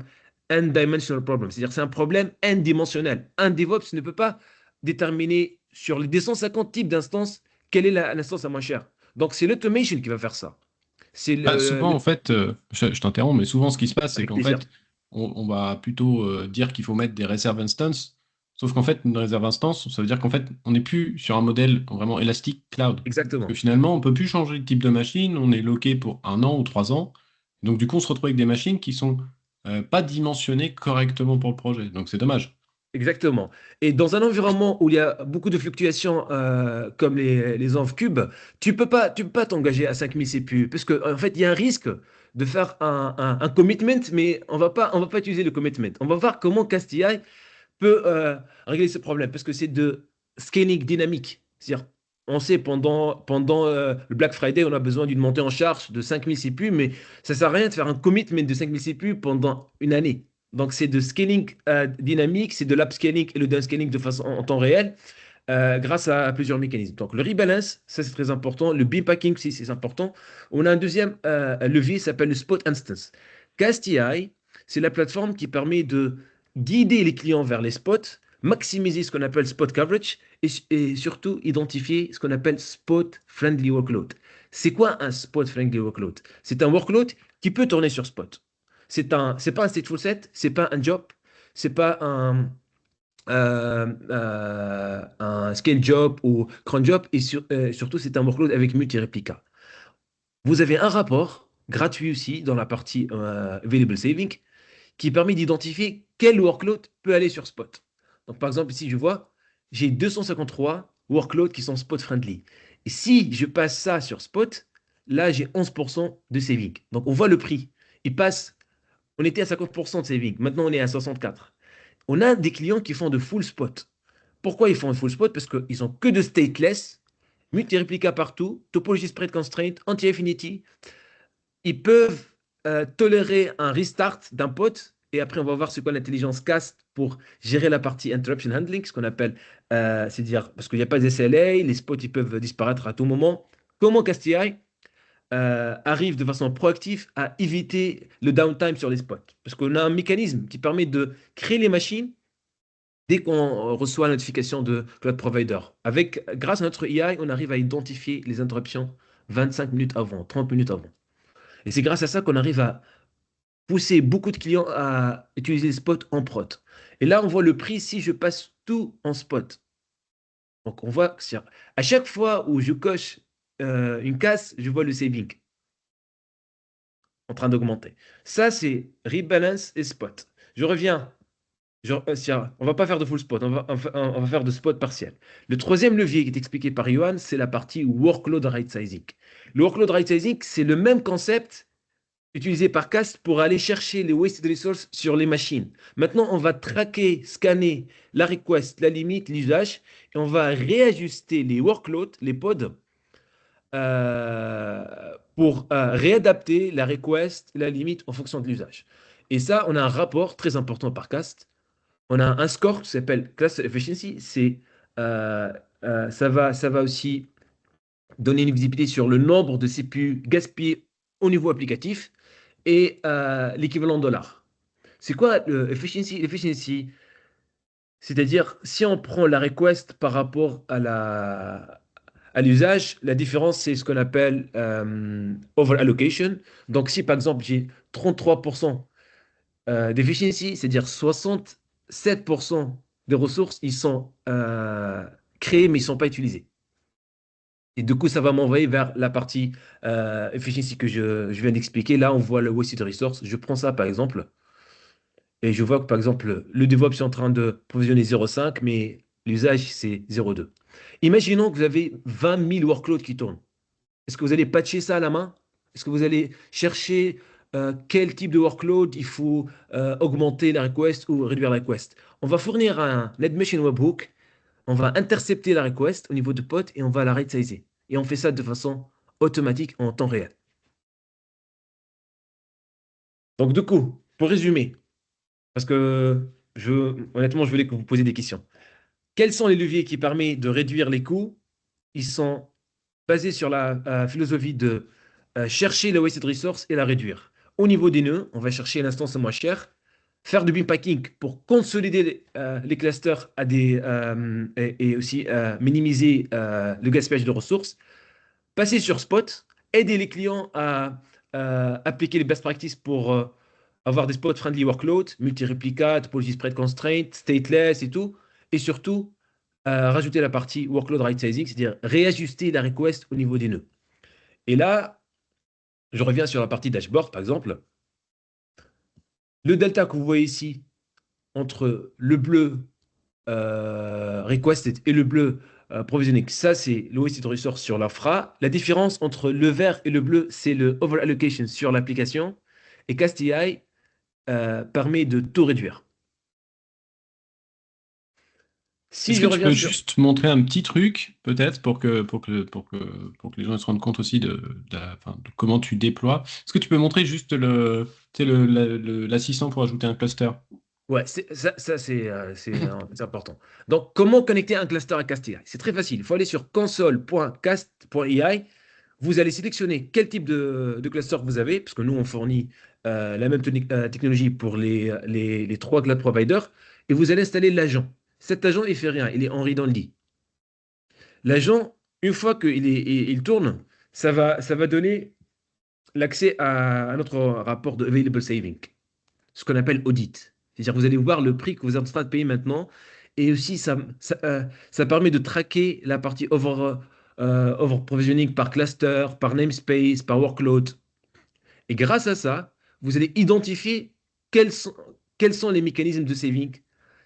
Speaker 2: n-dimensional problem, c'est-à-dire c'est un problème n-dimensionnel. Un DevOps ne peut pas déterminer sur les 250 types d'instances quelle est l'instance la moins chère. Donc c'est l'automation qui va faire ça.
Speaker 1: Souvent, en fait, je t'interromps, mais souvent, ce qui se passe, c'est
Speaker 2: Avec
Speaker 1: qu'en
Speaker 2: plaisir.
Speaker 1: fait, on va plutôt dire qu'il faut mettre des réserves instances. Sauf qu'en fait, une réserve instance, ça veut dire qu'en fait, on n'est plus sur un modèle vraiment élastique cloud. Parce
Speaker 2: Exactement.
Speaker 1: que finalement, on peut plus changer de type de machine, on est loqué pour 1 an ou 3 ans. Donc, du coup, on se retrouve avec des machines qui sont pas dimensionnées correctement pour le projet. Donc, c'est dommage.
Speaker 2: Exactement. Et dans un environnement où il y a beaucoup de fluctuations comme les env cubes, tu peux pas t'engager à 5000 CPU parce qu'en en fait, il y a un risque de faire un commitment, mais on va pas utiliser le commitment. On va voir comment Cast.ai peut régler ce problème parce que c'est de scaling dynamique. C'est-à-dire, On sait pendant le Black Friday, on a besoin d'une montée en charge de 5000 CPU, mais ça ne sert à rien de faire un commitment de 5000 CPU pendant une année. Donc, c'est de scaling dynamique, c'est de l'upscaling et le downscaling de façon en temps réel grâce à plusieurs mécanismes. Donc, le rebalance, ça c'est très important. Le beam packing aussi, c'est important. On a un deuxième levier, ça s'appelle le spot instance. CastEI, c'est la plateforme qui permet de guider les clients vers les spots, maximiser ce qu'on appelle spot coverage et surtout identifier ce qu'on appelle spot friendly workload. C'est quoi un spot friendly workload? C'est un workload qui peut tourner sur spot. C'est pas un stateful set, c'est pas un job, c'est pas un scale job ou cron job et surtout c'est un workload avec multi-réplica. Vous avez un rapport gratuit aussi dans la partie available saving qui permet d'identifier quel workload peut aller sur spot. Donc par exemple ici je vois j'ai 253 workloads qui sont spot friendly. Et si je passe ça sur spot, là j'ai 11% de saving. Donc on voit le prix. Il passe, on était à 50% de saving, maintenant on est à 64. On a des clients qui font de full spot. Pourquoi ils font un full spot? Parce qu'ils n'ont que de stateless, multi-réplica partout, topologie spread constraint, anti-infinity. Ils peuvent tolérer un restart d'un pod. Et après, on va voir ce qu'est l'intelligence cast pour gérer la partie interruption handling, ce qu'on appelle, c'est-à-dire, parce qu'il n'y a pas de SLA, les spots ils peuvent disparaître à tout moment. Comment CastEI arrive de façon proactive à éviter le downtime sur les spots? Parce qu'on a un mécanisme qui permet de créer les machines dès qu'on reçoit la notification de cloud provider. Grâce à notre AI, on arrive à identifier les interruptions 25 minutes avant, 30 minutes avant. Et c'est grâce à ça qu'on arrive à pousser beaucoup de clients à utiliser les spots en prod. Et là, on voit le prix si je passe tout en spot. Donc, on voit que à chaque fois où je coche une case, je vois le saving en train d'augmenter. Ça, c'est rebalance et spot. Je reviens. On va pas faire de full spot, on va faire de spot partiel. Le troisième levier qui est expliqué par Johan, c'est la partie workload right sizing. Le workload right sizing, c'est le même concept utilisé par Cast pour aller chercher les wasted resources sur les machines. Maintenant, on va traquer, scanner la request, la limite, l'usage, et on va réajuster les workloads, les pods, pour réadapter la request, la limite en fonction de l'usage. Et ça, on a un rapport très important par Cast. On a un score qui s'appelle Cluster Efficiency. Ça va aussi donner une visibilité sur le nombre de CPU gaspillés au niveau applicatif et l'équivalent dollar. C'est quoi le efficiency? L'efficiency, c'est-à-dire si on prend la request par rapport à l'usage, la différence c'est ce qu'on appelle over allocation. Donc si par exemple j'ai 33% d'efficiency, c'est-à-dire 67% des ressources, ils sont créés mais ils ne sont pas utilisés. Et du coup, ça va m'envoyer vers la partie efficiency que je viens d'expliquer. Là, on voit le wasted resource. Je prends ça par exemple. Et je vois que par exemple, le DevOps est en train de provisionner 0,5, mais l'usage, c'est 0,2. Imaginons que vous avez 20 000 workloads qui tournent. Est-ce que vous allez patcher ça à la main? Est-ce que vous allez chercher quel type de workload il faut augmenter la request ou réduire la request? On va fournir un NetMachine Webhook, on va intercepter la request au niveau de pod et on va la right-sizer. Et on fait ça de façon automatique en temps réel. Donc du coup, pour résumer, parce que honnêtement, je voulais que vous posiez des questions. Quels sont les leviers qui permettent de réduire les coûts? Ils sont basés sur la philosophie de chercher la wasted resource et la réduire. Au niveau des nœuds, on va chercher l'instance moins chère, faire du beam packing pour consolider les clusters et aussi minimiser le gaspillage de ressources, passer sur Spot, aider les clients à appliquer les best practices pour avoir des spot friendly workloads, multi-réplica, topology spread constraint, stateless et tout, et surtout rajouter la partie workload right sizing, c'est-à-dire réajuster la request au niveau des nœuds. Et là, je reviens sur la partie dashboard, par exemple. Le delta que vous voyez ici entre le bleu requested et le bleu provisioning, ça c'est le wasted resource sur l'infra. La différence entre le vert et le bleu, c'est le over allocation sur l'application. Et CastEI permet de tout réduire. Si
Speaker 1: Est-ce
Speaker 2: je
Speaker 1: que tu
Speaker 2: reviens
Speaker 1: peux
Speaker 2: sur...
Speaker 1: juste montrer un petit truc, peut-être, pour que les gens se rendent compte aussi enfin, de comment tu déploies? Est-ce que tu peux montrer juste tu sais, l'assistant pour ajouter un cluster?
Speaker 2: Ouais, c'est important. Donc, comment connecter un cluster à CastAI? C'est très facile. Il faut aller sur console.cast.ai. Vous allez sélectionner quel type de cluster vous avez, parce que nous, on fournit la même technologie pour les trois cloud providers, et vous allez installer l'agent. Cet agent, il fait rien, il est en read-only. L'agent, une fois il tourne, ça va donner l'accès à notre rapport de available saving, ce qu'on appelle audit. C'est-à-dire que vous allez voir le prix que vous êtes en train de payer maintenant. Et aussi, ça permet de traquer la partie over provisioning par cluster, par namespace, par workload. Et grâce à ça, vous allez identifier quels sont, quels sont les mécanismes de saving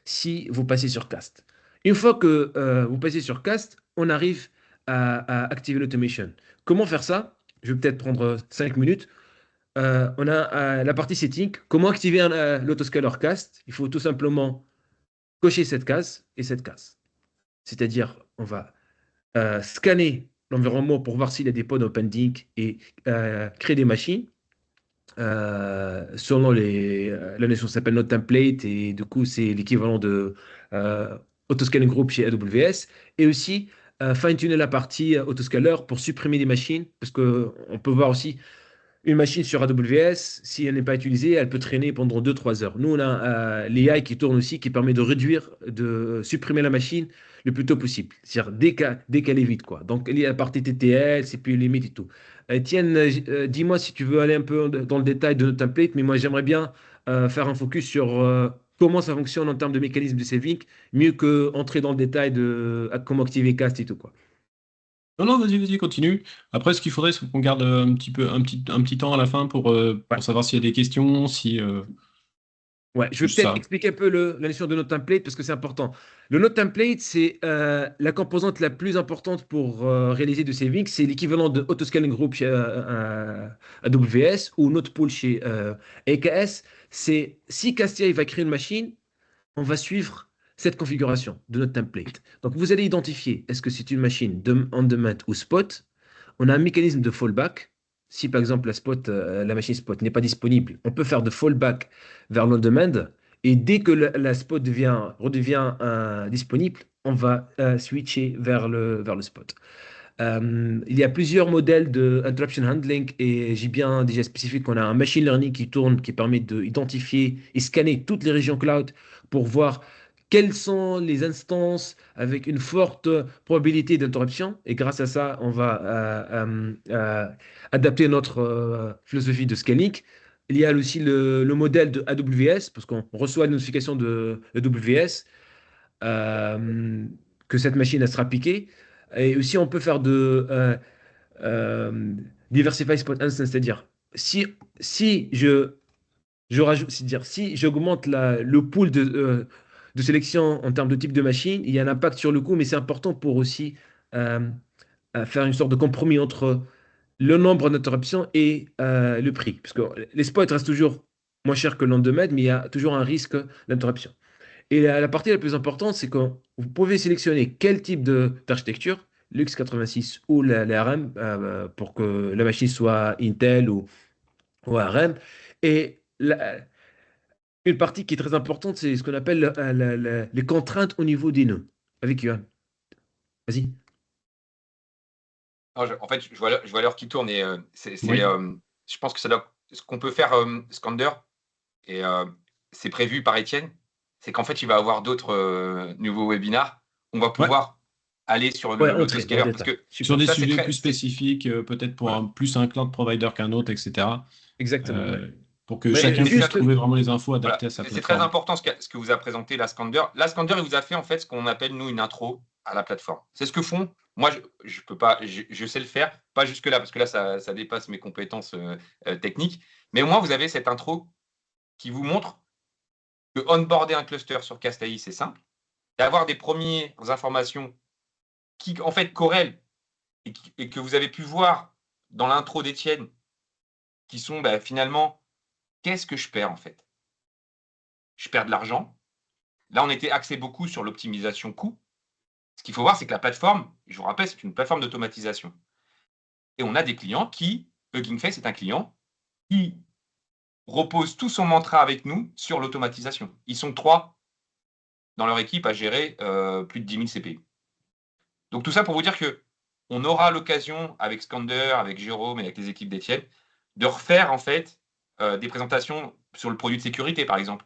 Speaker 2: si vous passez sur Cast. Une fois que vous passez sur Cast, on arrive à activer l'automation. Comment faire ça? Je vais peut-être prendre 5 minutes. On a la partie setting. Comment activer l'autoscaler cast? Il faut tout simplement cocher cette case et cette case. C'est-à-dire, on va scanner l'environnement pour voir s'il y a des pods en pending et créer des machines. Selon la notion s'appelle Node Template et du coup, c'est l'équivalent de Autoscaling Group chez AWS. Et aussi, fine-tuner la partie autoscaler pour supprimer des machines parce qu'on peut voir aussi une machine sur AWS, si elle n'est pas utilisée, elle peut traîner pendant 2-3 heures. Nous, on a l'AI qui tourne aussi, qui permet de réduire, de supprimer la machine le plus tôt possible. C'est-à-dire dès qu'elle est vide, quoi. Donc, il y a la partie TTL, CPU limite et tout. Etienne, dis-moi si tu veux aller un peu dans le détail de notre template, mais moi, j'aimerais bien faire un focus sur comment ça fonctionne en termes de mécanisme de saving, mieux que entrer dans le détail de comment activer Cast et tout, quoi.
Speaker 1: Non, non, vas-y, continue. Après, ce qu'il faudrait, c'est qu'on garde un petit temps à la fin
Speaker 2: Ouais.
Speaker 1: pour savoir s'il y a des questions, si
Speaker 2: Ouais, je vais
Speaker 1: juste
Speaker 2: peut-être
Speaker 1: ça.
Speaker 2: expliquer un peu la notion de Node Template parce que c'est important. Le Node Template, c'est la composante la plus importante pour réaliser de saving. C'est l'équivalent de Autoscaling Group chez AWS ou Nodepool chez AKS. C'est si Castia il va créer une machine, on va suivre cette configuration de notre template. Donc, vous allez identifier est-ce que c'est une machine on-demand ou spot. On a un mécanisme de fallback. Si par exemple la machine spot n'est pas disponible, on peut faire de fallback vers l'on-demand. Et dès que la spot redevient disponible, on va switcher vers le spot. Il y a plusieurs modèles de interruption handling et j'ai bien déjà spécifié qu'on a un machine learning qui tourne qui permet d'identifier et scanner toutes les régions cloud pour voir quelles sont les instances avec une forte probabilité d'interruption. Et grâce à ça, on va adapter notre philosophie de scaling. Il y a aussi le modèle de AWS, parce qu'on reçoit une notification de AWS que cette machine elle sera piquée. Et aussi, on peut faire euh, diversify spot instance, c'est-à-dire si je rajoute, c'est-à-dire si j'augmente le pool de sélection en termes de type de machine, il y a un impact sur le coût, mais c'est important pour aussi euh, faire une sorte de compromis entre le nombre d'interruptions et le prix. Parce que les spots restent toujours moins chers que le lendemain, mais il y a toujours un risque d'interruption. Et la partie la plus importante, c'est que vous pouvez sélectionner quel type d'architecture, l'X86 ou la ARM, pour que la machine soit Intel ou ARM. Et une partie qui est très importante, c'est ce qu'on appelle les contraintes au niveau des nœuds. Avec Yohan. Vas-y.
Speaker 3: Non, en fait, je vois l'heure qui tourne et
Speaker 1: Oui.
Speaker 3: je pense que ce qu'on peut faire, Skander, et c'est prévu par Étienne, c'est qu'en fait, il va avoir d'autres nouveaux webinars. On va
Speaker 1: Ouais.
Speaker 3: pouvoir aller sur
Speaker 2: Ouais, entrer dans le
Speaker 3: l'autoscaler. Parce
Speaker 2: détail.
Speaker 3: que
Speaker 1: Sur
Speaker 2: Super.
Speaker 1: des
Speaker 3: ça, c'est
Speaker 1: sujets
Speaker 3: très.
Speaker 1: plus spécifiques, peut-être pour
Speaker 3: Voilà.
Speaker 1: plus un cloud provider qu'un autre, etc.
Speaker 2: Exactement. Ouais.
Speaker 1: euh, pour que
Speaker 2: Mais
Speaker 1: chacun puisse
Speaker 2: juste,
Speaker 1: trouver vraiment les infos
Speaker 3: Voilà.
Speaker 1: adaptées à sa
Speaker 3: C'est très
Speaker 1: plateforme.
Speaker 3: important ce que vous a présenté la Skander. La Skander, il vous a fait en fait ce qu'on appelle, nous, une intro à la plateforme. C'est ce que font. Moi, je peux pas, je sais le faire, pas jusque-là, parce que là, ça dépasse mes compétences techniques. Mais au moins, vous avez cette intro qui vous montre que onboarder un cluster sur Castaï, c'est simple. D'avoir des premières informations qui, en fait, corrèlent et que vous avez pu voir dans l'intro d'Étienne, qui sont finalement, qu'est-ce que je perds en fait? Je perds de l'argent, Là, on était axé beaucoup sur l'optimisation coût. Ce qu'il faut voir, c'est que la plateforme, je vous rappelle, c'est une plateforme d'automatisation. Et on a des clients qui, Hugging Face est un client qui repose tout son mantra avec nous sur l'automatisation. Ils sont 3 dans leur équipe à gérer plus de 10 000 CPU. Donc tout ça pour vous dire que on aura l'occasion avec Skander, avec Jérôme et avec les équipes d'Étienne de refaire en fait des présentations sur le produit de sécurité par exemple,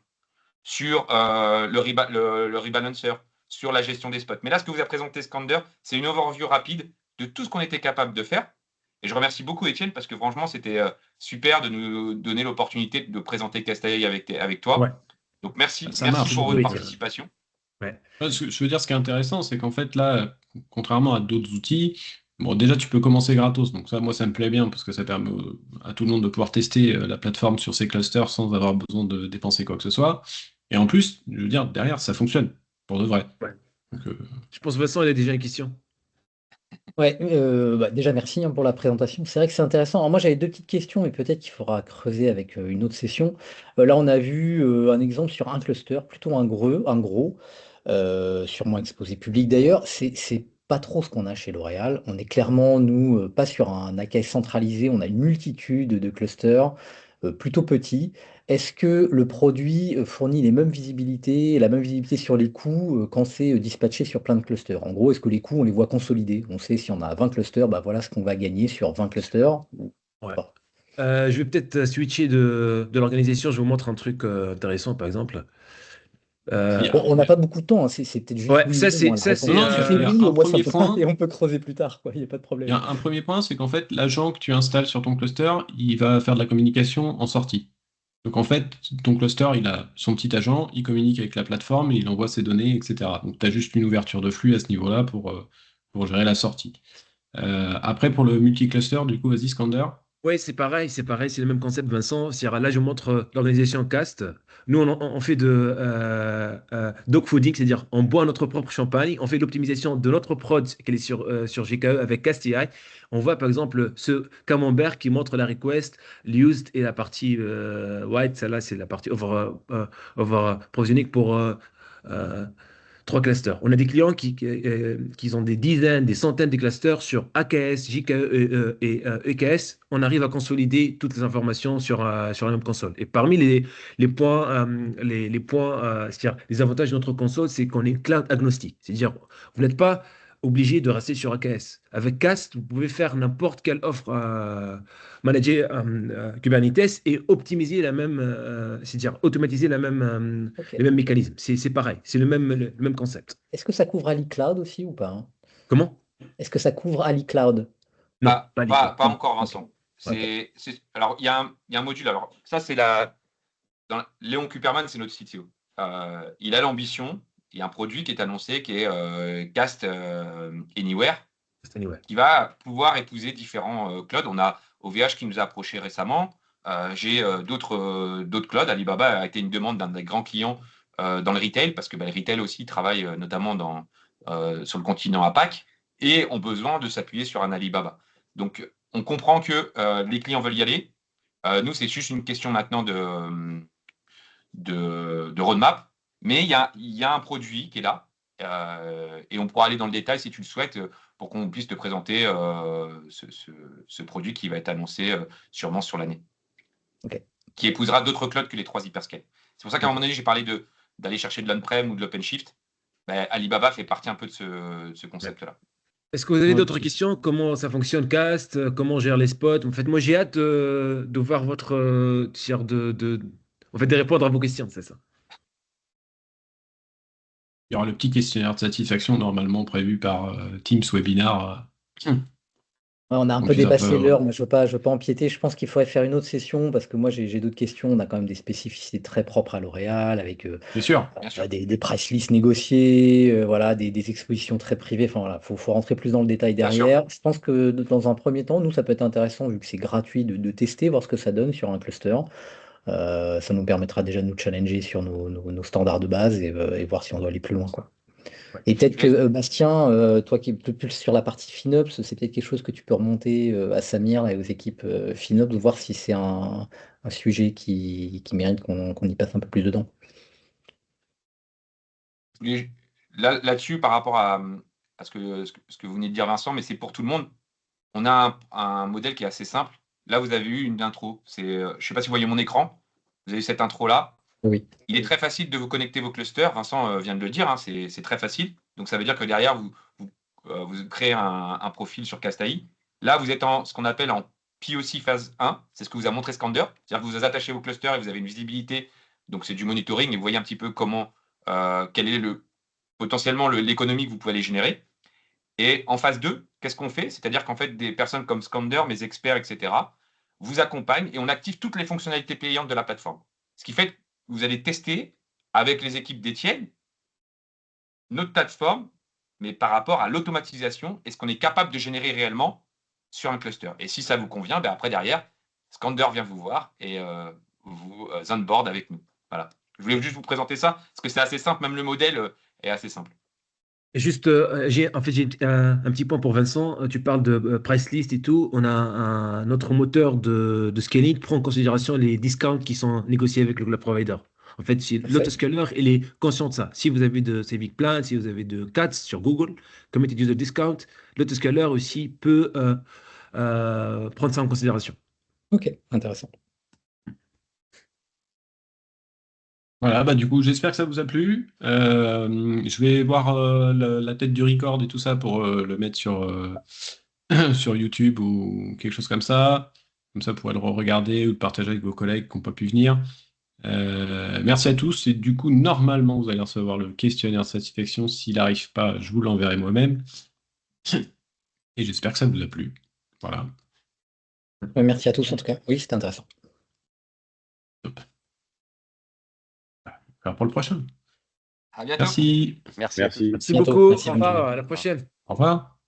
Speaker 3: sur le rebalancer, sur la gestion des spots. Mais là, ce que vous a présenté Skander, c'est une overview rapide de tout ce qu'on était capable de faire. Et je remercie beaucoup Étienne parce que franchement, c'était super de nous donner l'opportunité de présenter Castaï avec toi.
Speaker 2: Ouais.
Speaker 3: Donc merci
Speaker 1: Ça marche.
Speaker 3: pour
Speaker 2: Oui,
Speaker 3: votre
Speaker 2: Étienne.
Speaker 3: participation.
Speaker 2: Ouais.
Speaker 1: Je veux dire, ce qui est intéressant, c'est qu'en fait, là, contrairement à d'autres outils, bon, déjà, tu peux commencer gratos. Donc ça, moi, ça me plaît bien parce que ça permet à tout le monde de pouvoir tester la plateforme sur ses clusters sans avoir besoin de dépenser quoi que ce soit. Et en plus, je veux dire, derrière, ça fonctionne pour de vrai.
Speaker 2: Ouais.
Speaker 1: Donc,
Speaker 2: Je pense Vincent, il a déjà une question.
Speaker 6: Ouais, déjà merci pour la présentation. C'est vrai que c'est intéressant. Alors moi j'avais deux petites questions et peut-être qu'il faudra creuser avec une autre session. Là on a vu un exemple sur un cluster, plutôt un gros, sûrement exposé public d'ailleurs. C'est pas trop ce qu'on a chez L'Oréal. On est clairement, nous, pas sur un AKS centralisé. On a une multitude de clusters plutôt petits. Est-ce que le produit fournit les mêmes visibilités, la même visibilité sur les coûts quand c'est dispatché sur plein de clusters? En gros, est-ce que les coûts, on les voit consolidés? On sait si on a 20 clusters, bah voilà ce qu'on va gagner sur 20 clusters. Ou
Speaker 2: Ouais.
Speaker 6: pas.
Speaker 2: Je vais peut-être switcher de l'organisation. Je vous montre un truc intéressant, par exemple.
Speaker 1: il y a-
Speaker 6: Bon, on n'a pas beaucoup de temps, hein, c'est peut-être juste
Speaker 2: Ouais,
Speaker 6: oui
Speaker 2: ça
Speaker 6: ou non,
Speaker 2: c'est
Speaker 6: hein, la
Speaker 2: ça
Speaker 6: réponse.
Speaker 2: c'est
Speaker 1: non,
Speaker 6: Si c'est
Speaker 1: il y a
Speaker 6: oui,
Speaker 1: un
Speaker 6: moi ça
Speaker 1: premier
Speaker 6: me va
Speaker 1: point.
Speaker 6: et on peut creuser plus tard, quoi. Il n'y a pas de
Speaker 1: Il y a
Speaker 6: problème.
Speaker 1: un premier point, c'est qu'en fait, l'agent que tu installes sur ton cluster, il va faire de la communication en sortie. Donc en fait, ton cluster, il a son petit agent, il communique avec la plateforme et il envoie ses données, etc. Donc tu as juste une ouverture de flux à ce niveau-là pour gérer la sortie. Après, pour le multi-cluster, du coup, vas-y, Scander.
Speaker 2: Ouais, c'est pareil, c'est le même concept, Vincent. C'est-à-dire, là, je montre l'organisation CAST. Nous, on fait de dog fooding, c'est-à-dire on boit notre propre champagne, on fait l'optimisation de notre prod qu'elle est sur GKE avec CastAI. On voit par exemple ce camembert qui montre la request, l'used et la partie white, celle-là, c'est la partie over provisioning pour euh, 3 clusters. On a des clients qui ont des dizaines, des centaines de clusters sur AKS, JKE et EKS. On arrive à consolider toutes les informations sur la même console. Et parmi les points, les points c'est-à-dire les avantages de notre console, c'est qu'on est cloud agnostique. C'est-à-dire, vous n'êtes pas obligé de rester sur AKS. Avec Cast, vous pouvez faire n'importe quelle offre manager Kubernetes et optimiser la même, c'est-à-dire automatiser
Speaker 6: Ok.
Speaker 2: les mêmes mécanismes. C'est pareil, c'est le même concept.
Speaker 6: Est-ce que ça couvre Ali Cloud aussi ou pas, hein?
Speaker 2: Comment?
Speaker 6: Est-ce que ça couvre Ali Cloud?
Speaker 2: Non,
Speaker 3: Pas,
Speaker 2: pas
Speaker 3: pas,
Speaker 2: l'ICLA.
Speaker 3: pas encore,
Speaker 6: Ok.
Speaker 3: Vincent.
Speaker 6: Ok.
Speaker 3: Alors, il y a un module. Alors, ça, Léon Kuperman, c'est notre CTO. Il a l'ambition, il y a un produit qui est annoncé qui est Cast Anywhere,
Speaker 2: Anyway.
Speaker 3: qui va pouvoir épouser différents clouds. On a OVH qui nous a approché récemment. J'ai d'autres clouds. Alibaba a été une demande d'un des grands clients dans le retail, parce que le retail aussi travaille notamment sur le continent APAC, et ont besoin de s'appuyer sur un Alibaba. Donc, on comprend que les clients veulent y aller. Nous, c'est juste une question maintenant de roadmap, mais il y a un produit qui est là, et on pourra aller dans le détail si tu le souhaites, pour qu'on puisse te présenter ce produit qui va être annoncé sûrement sur l'année,
Speaker 6: Ok.
Speaker 3: qui épousera d'autres clouds que les 3 hyperscales. C'est pour ça qu'à un moment donné, j'ai parlé d'aller chercher de l'on-prem ou de l'OpenShift. Alibaba fait partie un peu de ce concept-là.
Speaker 2: Est-ce que vous avez
Speaker 1: Ouais,
Speaker 2: d'autres questions? Comment ça fonctionne, Cast? Comment on gère les spots? En fait, moi, j'ai hâte de voir votre tir en fait, de répondre à vos questions, c'est ça.
Speaker 1: Il y aura le petit questionnaire de satisfaction normalement prévu par Teams Webinar.
Speaker 6: Ouais, on a un
Speaker 1: Donc,
Speaker 6: peu
Speaker 1: ils
Speaker 6: dépassé
Speaker 1: peuvent-
Speaker 6: l'heure, moi je veux pas empiéter. Je pense qu'il faudrait faire une autre session parce que moi j'ai d'autres questions. On a quand même des spécificités très propres à L'Oréal avec
Speaker 1: Bien sûr.
Speaker 3: Bien sûr.
Speaker 6: des price lists négociées, voilà, des expositions très privées. Enfin voilà, faut rentrer plus dans le détail
Speaker 3: Bien sûr.
Speaker 6: derrière. Je pense que dans un premier temps, nous ça peut être intéressant vu que c'est gratuit de tester, voir ce que ça donne sur un cluster. Ça nous permettra déjà de nous challenger sur nos standards de base et voir si on doit aller plus loin, quoi.
Speaker 2: Ouais.
Speaker 6: Et peut-être
Speaker 3: Je vais-
Speaker 6: que Bastien, toi qui es plus sur la partie FinOps, c'est peut-être quelque chose que tu peux remonter à Samir et aux équipes FinOps, de voir si c'est un sujet qui mérite qu'on y passe un peu plus dedans.
Speaker 3: là-dessus, par rapport à ce que vous venez de dire, Vincent, mais c'est pour tout le monde. On a un modèle qui est assez simple. Là, vous avez eu une intro. Je ne sais pas si vous voyez mon écran. Vous avez eu cette intro-là.
Speaker 6: Oui.
Speaker 3: Il est très facile de vous connecter vos clusters. Vincent vient de le dire, hein, c'est très facile. Donc, ça veut dire que derrière, vous créez un profil sur Castai. Là, vous êtes en ce qu'on appelle en POC phase 1. C'est ce que vous a montré Scander. C'est-à-dire que vous attachez vos clusters et vous avez une visibilité. Donc, c'est du monitoring et vous voyez un petit peu quel est potentiellement l'économie que vous pouvez aller générer. Et en phase 2, qu'est-ce qu'on fait? C'est-à-dire qu'en fait, des personnes comme Scander, mes experts, etc., vous accompagnent et on active toutes les fonctionnalités payantes de la plateforme. Ce qui fait que vous allez tester avec les équipes d'Étienne notre plateforme, mais par rapport à l'automatisation et ce qu'on est capable de générer réellement sur un cluster. Et si ça vous convient, ben après, derrière, Scander vient vous voir et vous onboard avec nous. Voilà. Je voulais juste vous présenter ça, parce que c'est assez simple, même le modèle est assez simple.
Speaker 2: Juste, j'ai un petit point pour Vincent. Tu parles de price list et tout. On a notre moteur de scaling prend en considération les discounts qui sont négociés avec le cloud provider. En fait, l'autoscaler, il est conscient de ça. Si vous avez de Civic Plan, si vous avez de CATS sur Google, Committed User Discount, l'autoscaler aussi peut prendre ça en considération.
Speaker 6: Ok, intéressant.
Speaker 1: Voilà, bah du coup, j'espère que ça vous a plu. Je vais voir la tête du record et tout ça pour le mettre sur YouTube ou quelque chose comme ça. Comme ça, vous pourrez le regarder ou le partager avec vos collègues qui n'ont pas pu venir. Merci à tous. Et du coup, normalement, vous allez recevoir le questionnaire de satisfaction. S'il n'arrive pas, je vous l'enverrai moi-même. Et j'espère que ça vous a plu. Voilà.
Speaker 6: Merci à tous en tout cas. Oui, c'était intéressant.
Speaker 1: Alors pour le prochain.
Speaker 3: À bientôt.
Speaker 1: Merci.
Speaker 7: Merci à tous.
Speaker 4: Merci.
Speaker 2: Merci
Speaker 6: Bientôt.
Speaker 2: beaucoup.
Speaker 6: Merci,
Speaker 2: Au
Speaker 6: bonne
Speaker 2: revoir.
Speaker 6: journée.
Speaker 2: À la prochaine.
Speaker 1: Au revoir.